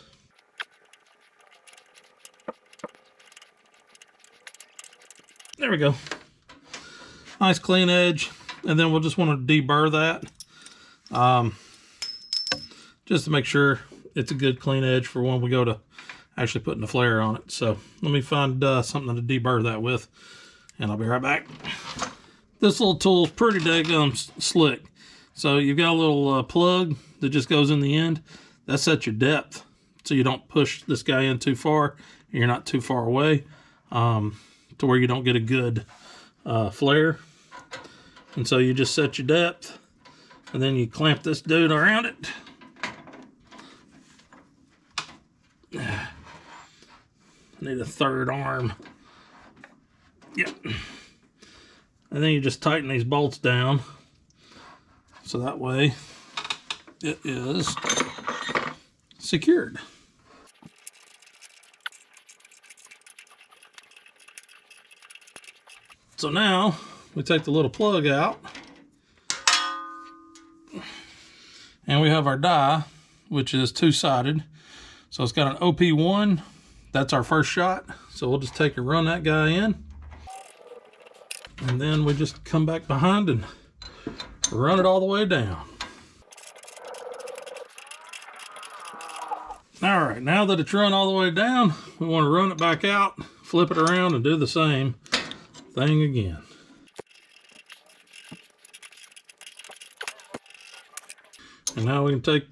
S1: There we go. Nice clean edge, and then we'll just want to deburr that, just to make sure it's a good clean edge for when we go to actually putting the flare on it. So let me find something to deburr that with, and I'll be right back. This little tool is pretty daggum slick. So you've got a little plug that just goes in the end. That sets your depth, so you don't push this guy in too far, and you're not too far away, to where you don't get a good flare. And so you just set your depth, and then you clamp this dude around it. I need a third arm. Yep. And then you just tighten these bolts down, so that way it is secured. So now we take the little plug out, and we have our die, which is two-sided. So it's got an OP1. That's our first shot. So we'll just take and run that guy in, and then we just come back behind and run it all the way down. All right, now that it's run all the way down, we want to run it back out, flip it around, and do the same thing again. And now we can take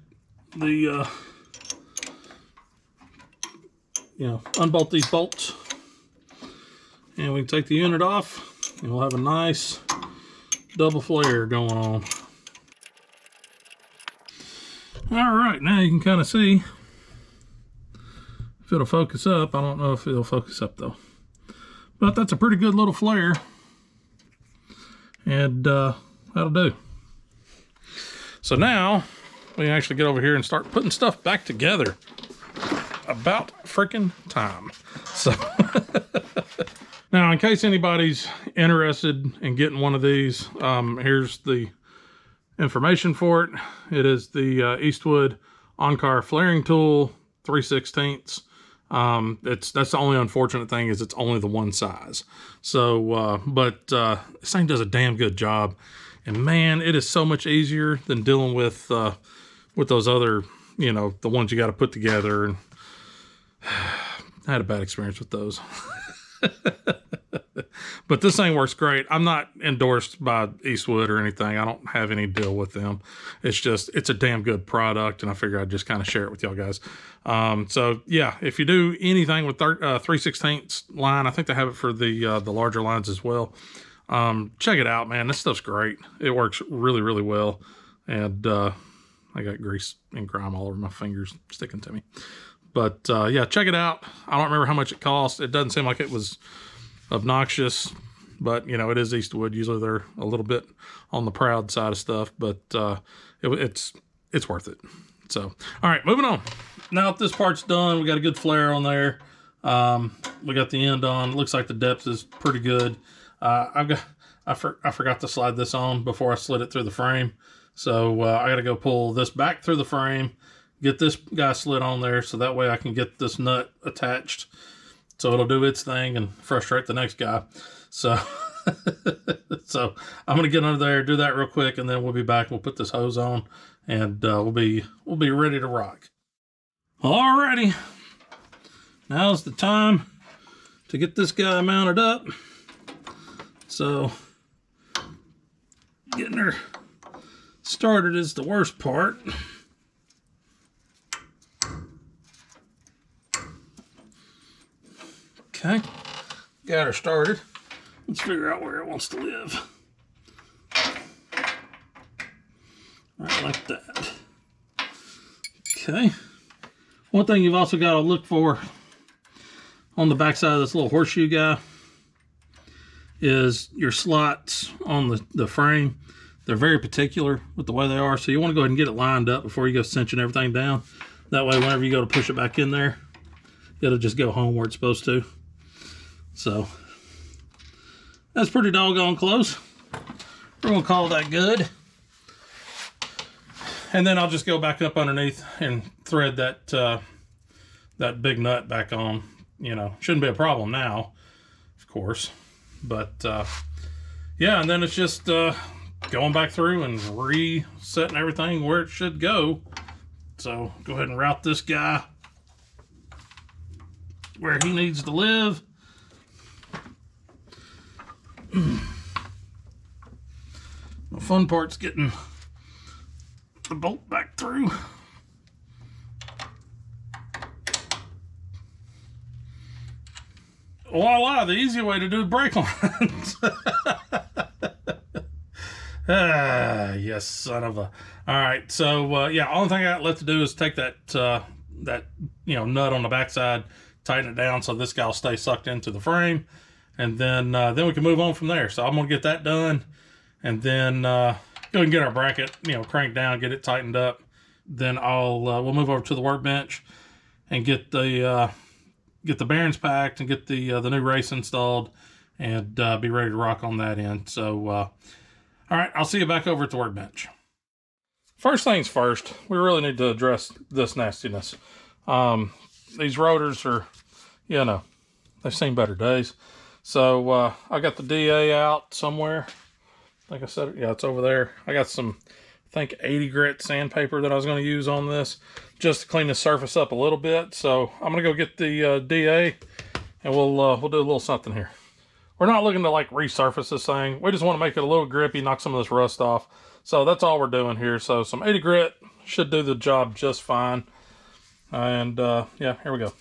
S1: the, unbolt these bolts, and we can take the unit off, and we'll have a nice double flare going on. All right, now you can kind of see if it'll focus up. I don't know if it'll focus up though, but that's a pretty good little flare, and that'll do. So now we can actually get over here and start putting stuff back together. About freaking time. So now, in case anybody's interested in getting one of these, here's the information for it. It is the Eastwood on-car flaring tool, 3/16. That's the only unfortunate thing, is it's only the one size. So, but this thing does a damn good job, and man, it is so much easier than dealing with those other, the ones you got to put together. And I had a bad experience with those. But this thing works great. I'm not endorsed by Eastwood or anything. I don't have any deal with them. It's a damn good product, and I figure I'd just kind of share it with y'all guys. So yeah, if you do anything with 3/16 line, I think they have it for the larger lines as well. Check it out, man. This stuff's great. It works really, really well. And I got grease and grime all over my fingers sticking to me. But yeah, check it out. I don't remember how much it cost. It doesn't seem like it was obnoxious, but it is Eastwood. Usually they're a little bit on the proud side of stuff, but it's worth it. So, all right, moving on. Now that this part's done, we got a good flare on there. We got the end on. It looks like the depth is pretty good. I forgot to slide this on before I slid it through the frame. So I got to go pull this back through the frame, get this guy slid on there, so that way I can get this nut attached, so it'll do its thing and frustrate the next guy. So, so I'm gonna get under there, do that real quick, and then we'll be back. We'll put this hose on, and we'll be ready to rock. Alrighty, now's the time to get this guy mounted up. So, getting her started is the worst part. Okay, got her started. Let's figure out where it wants to live. Right, like that. Okay. One thing you've also got to look for on the backside of this little horseshoe guy is your slots on the frame. They're very particular with the way they are, so you want to go ahead and get it lined up before you go cinching everything down. That way, whenever you go to push it back in there, it'll just go home where it's supposed to. So, that's pretty doggone close. We're going to call that good. And then I'll just go back up underneath and thread that that big nut back on. You know, shouldn't be a problem now, of course. But, yeah, and then it's just going back through and resetting everything where it should go. So, go ahead and route this guy where he needs to live. The fun part's getting the bolt back through. Voila, the easy way to do brake lines. Yes, son of a. All right, so yeah, only thing I got left to do is take that that nut on the backside, tighten it down so this guy will stay sucked into the frame, and then we can move on from there. So I'm gonna get that done, and then go and get our bracket, cranked down, get it tightened up. Then we'll move over to the workbench and get the bearings packed and get the new race installed, and be ready to rock on that end. So all right, I'll see you back over at the workbench. First things first, we really need to address this nastiness. These rotors are, they've seen better days. So I got the DA out somewhere. Like I said, yeah, it's over there. I got some, I think 80 grit sandpaper that I was going to use on this just to clean the surface up a little bit. So I'm going to go get the DA, and we'll do a little something here. We're not looking to like resurface this thing. We just want to make it a little grippy, knock some of this rust off. So that's all we're doing here. So some 80 grit should do the job just fine. And yeah, here we go.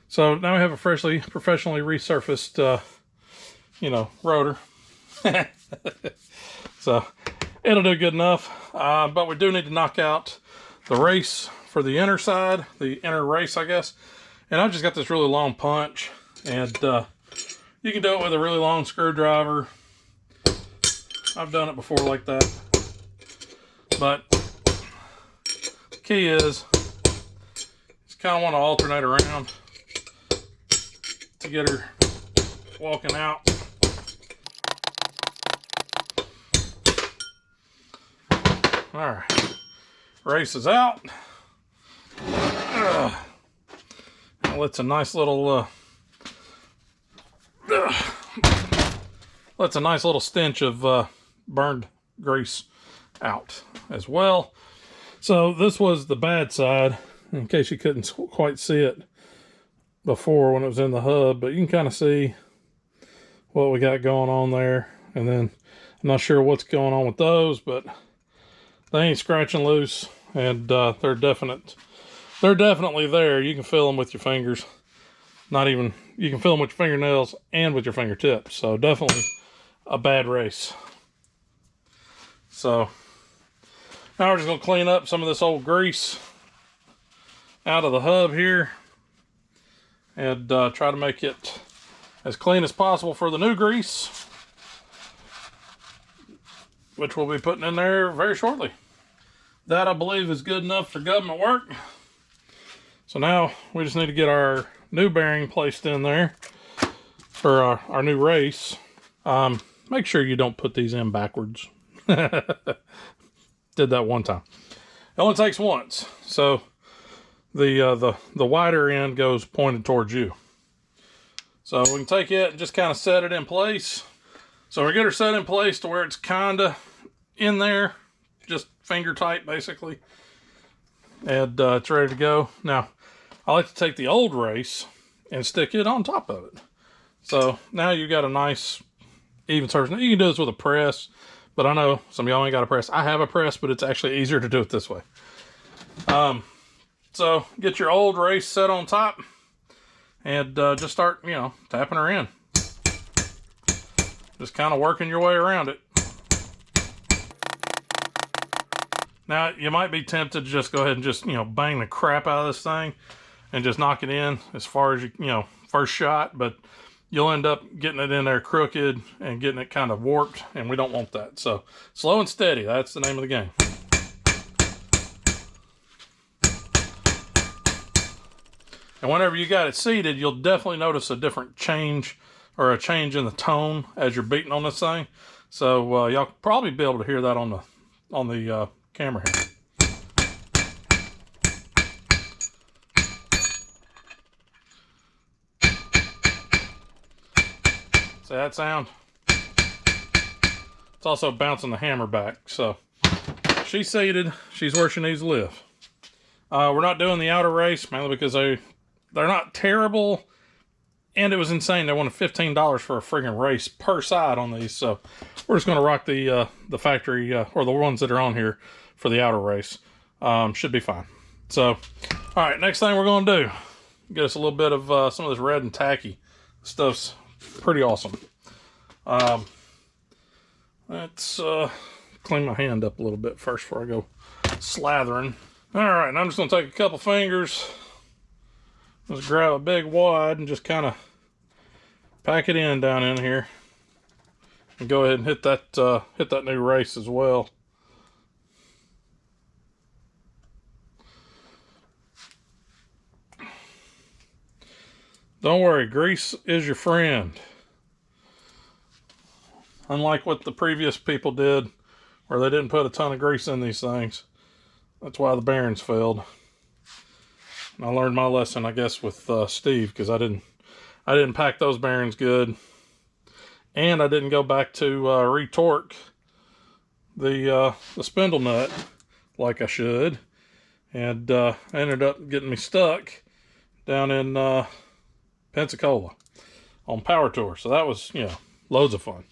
S1: So now we have a professionally resurfaced, rotor. So it'll do good enough. But we do need to knock out the race for the inner side, the inner race, I guess. And I've just got this really long punch, and you can do it with a really long screwdriver. I've done it before like that. But the key is, just kind of want to alternate around to get her walking out. All right, race is out. Let's a nice little lets a nice little stench of burned grease out as well. So this was the bad side, in case you couldn't quite see it before when it was in the hub, but you can kind of see what we got going on there. And then I'm not sure what's going on with those, but they ain't scratching loose, and they're definitely there. You can feel them with your fingers. You can feel them with your fingernails and with your fingertips. So definitely a bad race. So now we're just gonna clean up some of this old grease out of the hub here, and try to make it as clean as possible for the new grease, which we'll be putting in there very shortly. That, I believe, is good enough for government work. So now we just need to get our new bearing placed in there for our new race. Make sure you don't put these in backwards. Did that one time. It only takes once. So the wider end goes pointed towards you. So we can take it and just kind of set it in place. So we get her set in place to where it's kind of in there, just finger tight basically, and it's ready to go. Now I like to take the old race and stick it on top of it. So now you've got a nice even surface. Now you can do this with a press, but I know some of y'all ain't got a press. I have a press, but it's actually easier to do it this way. So get your old race set on top and just start, you know, tapping her in. Just kind of working your way around it. Now, you might be tempted to just go ahead and just, you know, bang the crap out of this thing and just knock it in as far as you know, first shot, but you'll end up getting it in there crooked and getting it kind of warped, and we don't want that. So, slow and steady, that's the name of the game. And whenever you got it seated, you'll definitely notice a different change, or a change in the tone as you're beating on this thing. So, y'all probably be able to hear that on the camera here. See that sound? It's also bouncing the hammer back. So she's seated. She's where she needs to live. We're not doing the outer race mainly because they're not terrible, and it was insane. They wanted $15 for a friggin' race per side on these. So we're just gonna rock the factory or the ones that are on here for the outer race. Should be fine. So, all right, next thing we're gonna do, get us a little bit of some of this red and tacky. Stuff's pretty awesome. Let's clean my hand up a little bit first before I go slathering. All right, and I'm just gonna take a couple fingers, just grab a big wad and just kind of pack it in down in here, and go ahead and hit that new race as well. Don't worry, grease is your friend. Unlike what the previous people did, where they didn't put a ton of grease in these things. That's why the bearings failed. And I learned my lesson, I guess, with Steve, because I didn't pack those bearings good, and I didn't go back to retorque the spindle nut like I should, and ended up getting me stuck down in Pensacola on Power Tour. So that was, you know, loads of fun.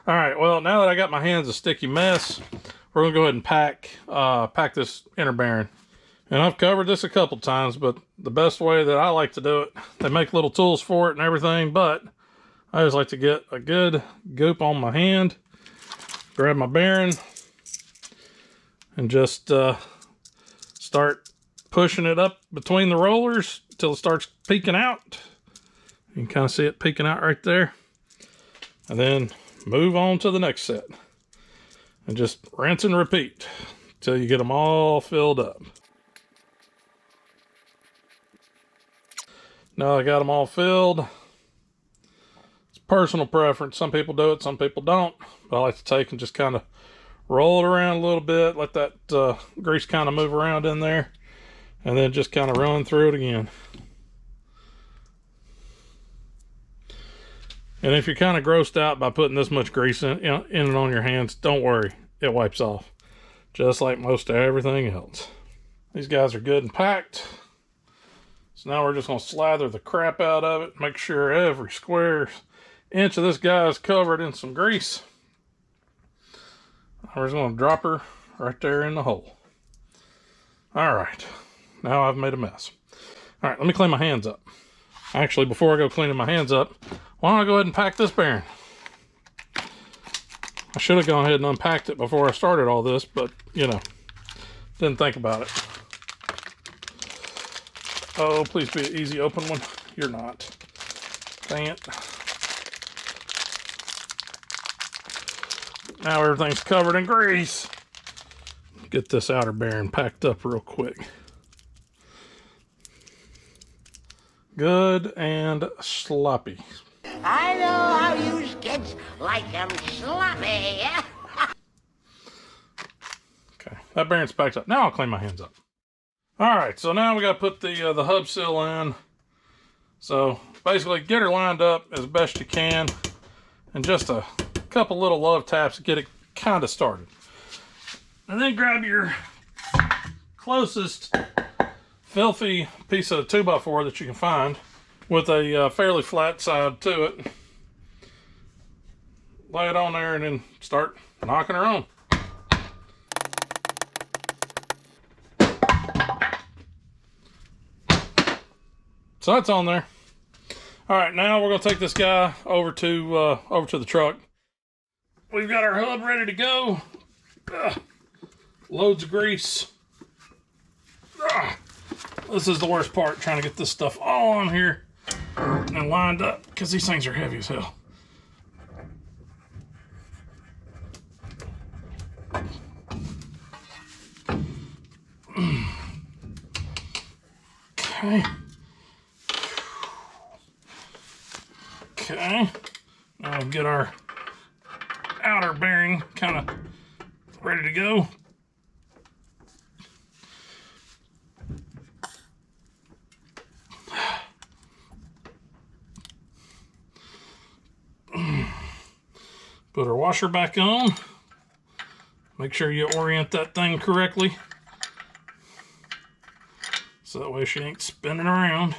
S1: All right, well, now that I got my hands a sticky mess, we're gonna go ahead and pack this inner bearing. And I've covered this a couple times, but the best way that I like to do it, they make little tools for it and everything, but I just like to get a good goop on my hand, grab my bearing, and just start pushing it up between the rollers till it starts peeking out. You can kind of see it peeking out right there. And then move on to the next set. And just rinse and repeat till you get them all filled up. Now I got them all filled. It's personal preference. Some people do it, some people don't. But I like to take and just kind of roll it around a little bit, let that grease kind of move around in there, and then just kind of run through it again. And if you're kind of grossed out by putting this much grease in and on your hands, don't worry, it wipes off. Just like most everything else. These guys are good and packed. So now we're just going to slather the crap out of it. Make sure every square inch of this guy is covered in some grease. We're just going to drop her right there in the hole. All right. Now I've made a mess. All right, let me clean my hands up. Actually, before I go cleaning my hands up, why don't I go ahead and pack this bearing? I should have gone ahead and unpacked it before I started all this, but, you know, didn't think about it. Oh, please be an easy open one. You're not. Dang it. Now everything's covered in grease. Get this outer bearing packed up real quick. Good and sloppy.
S3: I know how you kids like them sloppy.
S1: Okay, that bearing's packed up. Now I'll clean my hands up. All right, so now we got to put the hub seal in. So basically, get her lined up as best you can, and just a couple little love taps to get it kind of started. And then grab your closest filthy piece of 2x4 that you can find with a fairly flat side to it. lay it on there and then start knocking her on. So that's on there. All right, now we're gonna take this guy over to the truck. We've got our hub ready to go. Loads of grease. This is the worst part, trying to get this stuff all on here and lined up, because these things are heavy as hell. Okay. Okay. Now we'll get our outer bearing kind of ready to go. Put our washer back on. Make sure you orient that thing correctly, so that way she ain't spinning around.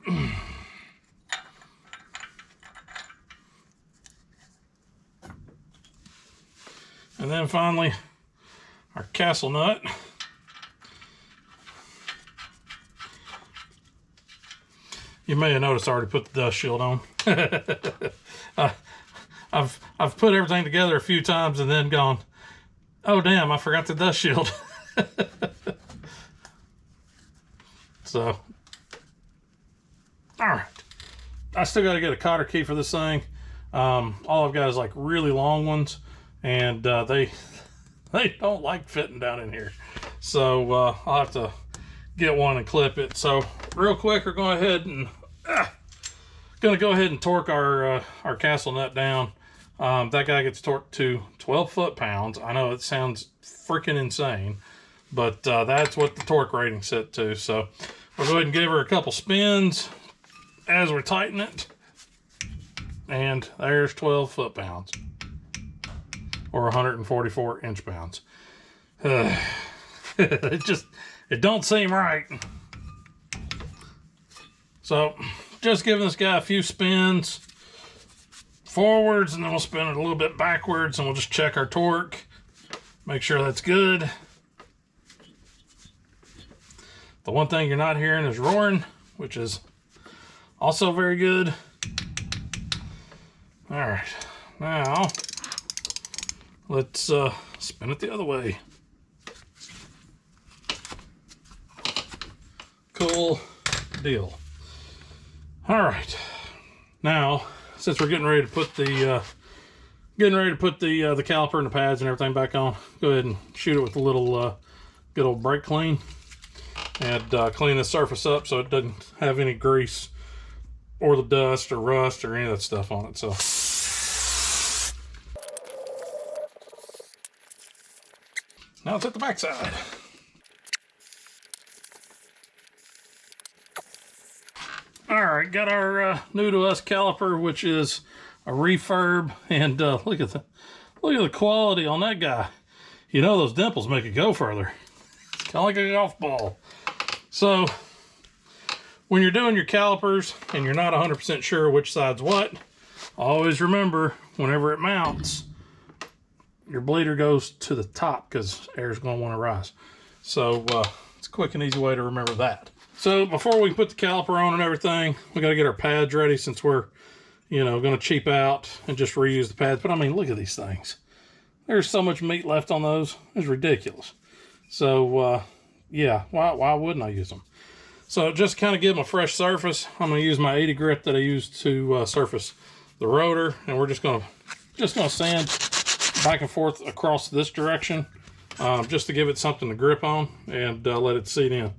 S1: And then finally, our castle nut. You may have noticed I already put the dust shield on. I've put everything together a few times and then gone, oh damn, I forgot the dust shield. So, all right. I still got to get a cotter key for this thing. All I've got is like really long ones, and they don't like fitting down in here. So I'll have to get one and clip it. So real quick, we're going to go ahead and torque our castle nut down. That guy gets torqued to 12 foot-pounds. I know it sounds freaking insane, but that's what the torque rating's set to. So we'll go ahead and give her a couple spins as we tighten it. And there's 12 foot-pounds, or 144 inch-pounds. It don't seem right. So just giving this guy a few spins forwards, and then we'll spin it a little bit backwards, and we'll just check our torque, make sure that's good. The one thing you're not hearing is roaring, which is also very good. All right, now let's spin it the other way. Cool deal. All right, now since we're getting ready to put the caliper and the pads and everything back on, go ahead and shoot it with a little good old brake clean, and clean the surface up so it doesn't have any grease or the dust or rust or any of that stuff on it. So now let's hit the back side. All right, got our new to us caliper, which is a refurb, and look at the quality on that guy. You know those dimples make it go further. It's kind of like a golf ball. So when you're doing your calipers and you're not 100% sure which side's what, always remember whenever it mounts, your bleeder goes to the top because air's going to want to rise. So it's a quick and easy way to remember that. So before we put the caliper on and everything, we got to get our pads ready, since we're, going to cheap out and just reuse the pads. But I mean, look at these things. There's so much meat left on those. It's ridiculous. So yeah, why wouldn't I use them? So just kind of give them a fresh surface, I'm going to use my 80 grit that I used to surface the rotor, and we're just going to sand back and forth across this direction, just to give it something to grip on and let it seat in.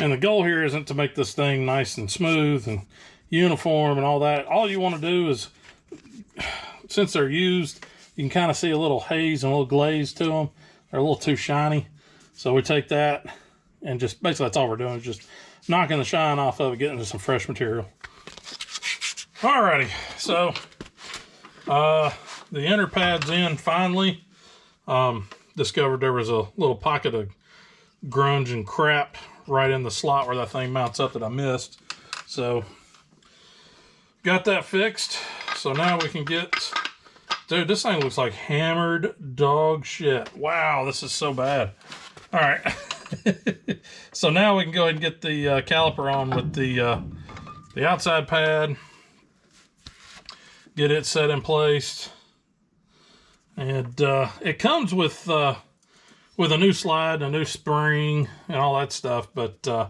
S1: And the goal here isn't to make this thing nice and smooth and uniform and all that. All you want to do is, since they're used, you can kind of see a little haze and a little glaze to them. They're a little too shiny. So we take that and just, basically that's all we're doing, is just knocking the shine off of it, getting into some fresh material. Alrighty, so the inner pad's in finally. Discovered there was a little pocket of grunge and crap right in the slot where that thing mounts up that I missed. So got that fixed. so now we can get, dude, this thing looks like hammered dog shit. Wow, this is so bad. All right. So now we can go ahead and get the caliper on with the outside pad. Get it set in place. And it comes with a new slide, a new spring, and all that stuff. But I've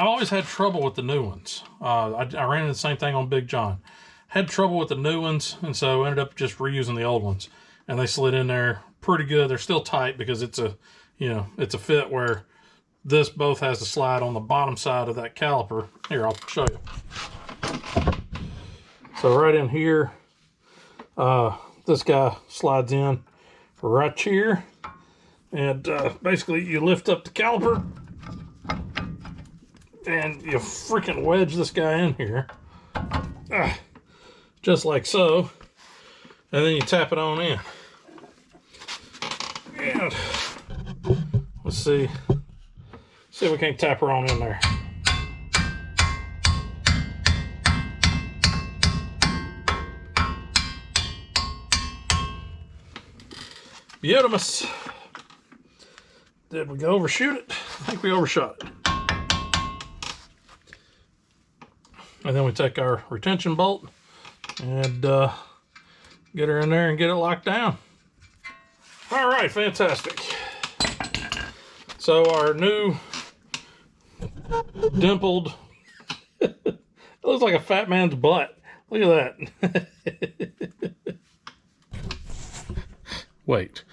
S1: always had trouble with the new ones. I ran into the same thing on Big John. Had trouble with the new ones, and so ended up just reusing the old ones. And they slid in there pretty good. They're still tight because it's a, you know, it's a fit where this both has the slide on the bottom side of that caliper. Here, I'll show you. So right in here, this guy slides in right here. And basically you lift up the caliper and you freaking wedge this guy in here. Just like so. And then you tap it on in. And let's see if we can't tap her on in there. Beautimous. Did we overshoot it? I think we overshot it. And then we take our retention bolt and get her in there and get it locked down. All right, fantastic. So our new dimpled, it looks like a fat man's butt. Look at that. Wait.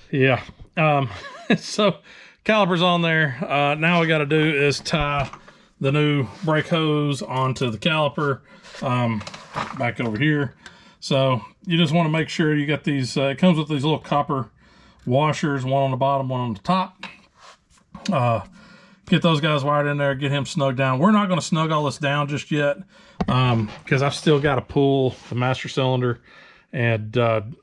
S1: Yeah. So caliper's on there. Now we got to do is tie the new brake hose onto the caliper back over here. So you just want to make sure you got these, it comes with these little copper washers, one on the bottom, one on the top. Get those guys wired in there, get him snugged down. We're not going to snug all this down just yet because I've still got to pull the master cylinder and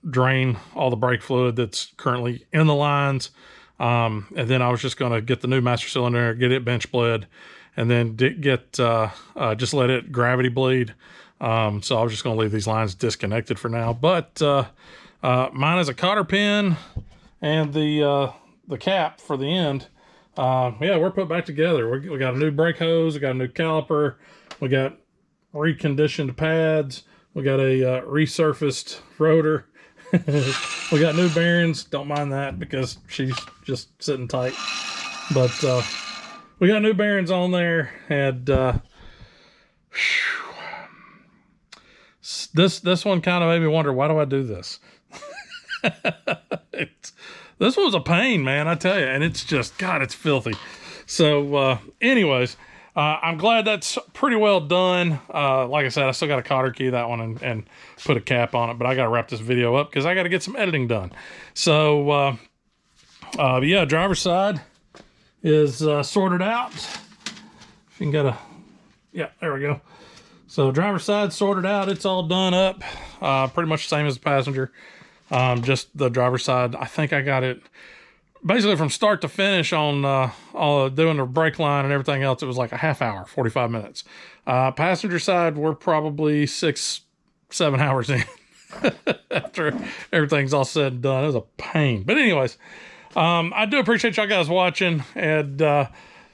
S1: drain all the brake fluid that's currently in the lines. And then I was just going to get the new master cylinder, get it bench bled, and then get just let it gravity bleed. So I was just going to leave these lines disconnected for now. But mine is a cotter pin and the cap for the end. Yeah, we're put back together. We got a new brake hose, we got a new caliper, we got reconditioned pads, we got a resurfaced rotor. We got new bearings. Don't mind that because she's just sitting tight. But we got new bearings on there, and this one kind of made me wonder, why do I do this? This was a pain, man, I tell you, and it's just, God, it's filthy. So anyways, I'm glad that's pretty well done. Like I said, I still got to cotter key that one and put a cap on it, but I got to wrap this video up because I got to get some editing done. So yeah, driver's side is sorted out. If you can get a, yeah, there we go. So driver's side sorted out. It's all done up. Pretty much the same as the passenger. Just the driver's side, I think I got it basically from start to finish on doing the brake line and everything else. It was like a half hour, 45 minutes. Passenger side, we're probably 6-7 hours in after everything's all said and done. It was a pain. But anyways, I do appreciate y'all guys watching, and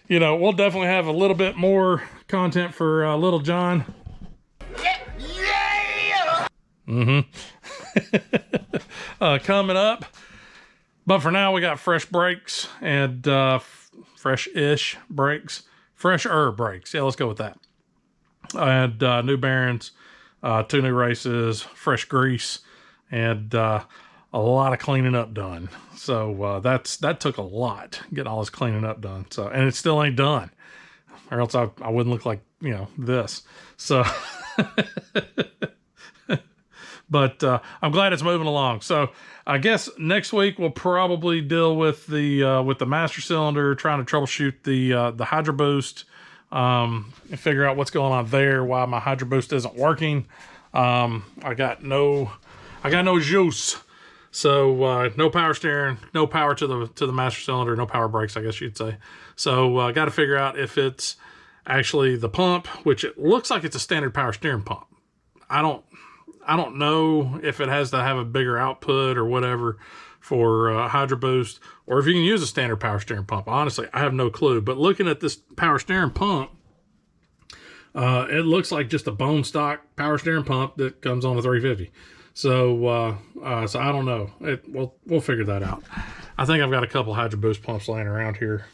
S1: you know, we'll definitely have a little bit more content for Little John. Coming up. But for now, we got fresh brakes and fresh-ish brakes. Fresher brakes. Yeah, let's go with that. And new bearings, 2 new races, fresh grease, and a lot of cleaning up done. So that took a lot, getting all this cleaning up done. So, and it still ain't done, or else I wouldn't look like, you know, this. So but I'm glad it's moving along. So I guess next week we'll probably deal with the master cylinder, trying to troubleshoot the Hydro Boost, and figure out what's going on there, why my Hydro Boost isn't working. I got no juice. So no power steering, no power to the master cylinder, no power brakes, I guess you'd say. So I got to figure out if it's actually the pump, which it looks like it's a standard power steering pump. I don't know if it has to have a bigger output or whatever for Hydro Boost, or if you can use a standard power steering pump. Honestly, I have no clue. But looking at this power steering pump, it looks like just a bone stock power steering pump that comes on a 350. So so I don't know. We'll figure that out. I think I've got a couple Hydro Boost pumps laying around here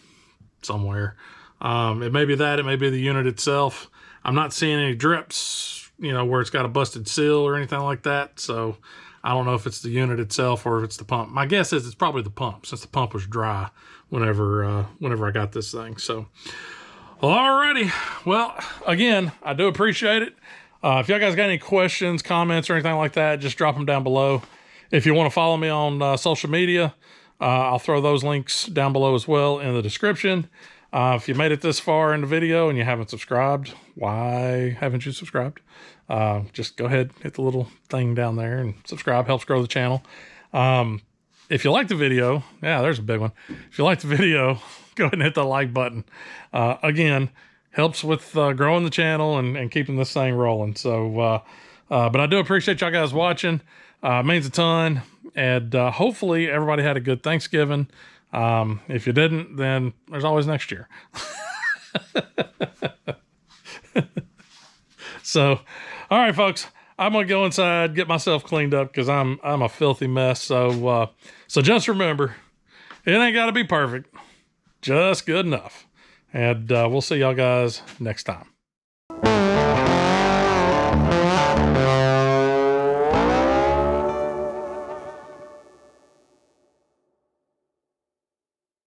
S1: somewhere. It may be that, it may be the unit itself. I'm not seeing any drips, you know, where it's got a busted seal or anything like that. So I don't know if it's the unit itself or if it's the pump. My guess is it's probably the pump, since the pump was dry whenever I got this thing. So, alrighty. Well, again, I do appreciate it. If y'all guys got any questions, comments, or anything like that, just drop them down below. If you want to follow me on social media, I'll throw those links down below as well in the description. If you made it this far in the video and you haven't subscribed, why haven't you subscribed? Just go ahead, hit the little thing down there and subscribe. Helps grow the channel. If you like the video, yeah, there's a big one. If you like the video, go ahead and hit the like button. Again, helps with growing the channel and keeping this thing rolling. So, but I do appreciate y'all guys watching. It means a ton. And hopefully everybody had a good Thanksgiving. If you didn't, then there's always next year. So, all right, folks, I'm going to go inside, get myself cleaned up because I'm a filthy mess. So, so just remember, it ain't got to be perfect, just good enough. And we'll see y'all guys next time.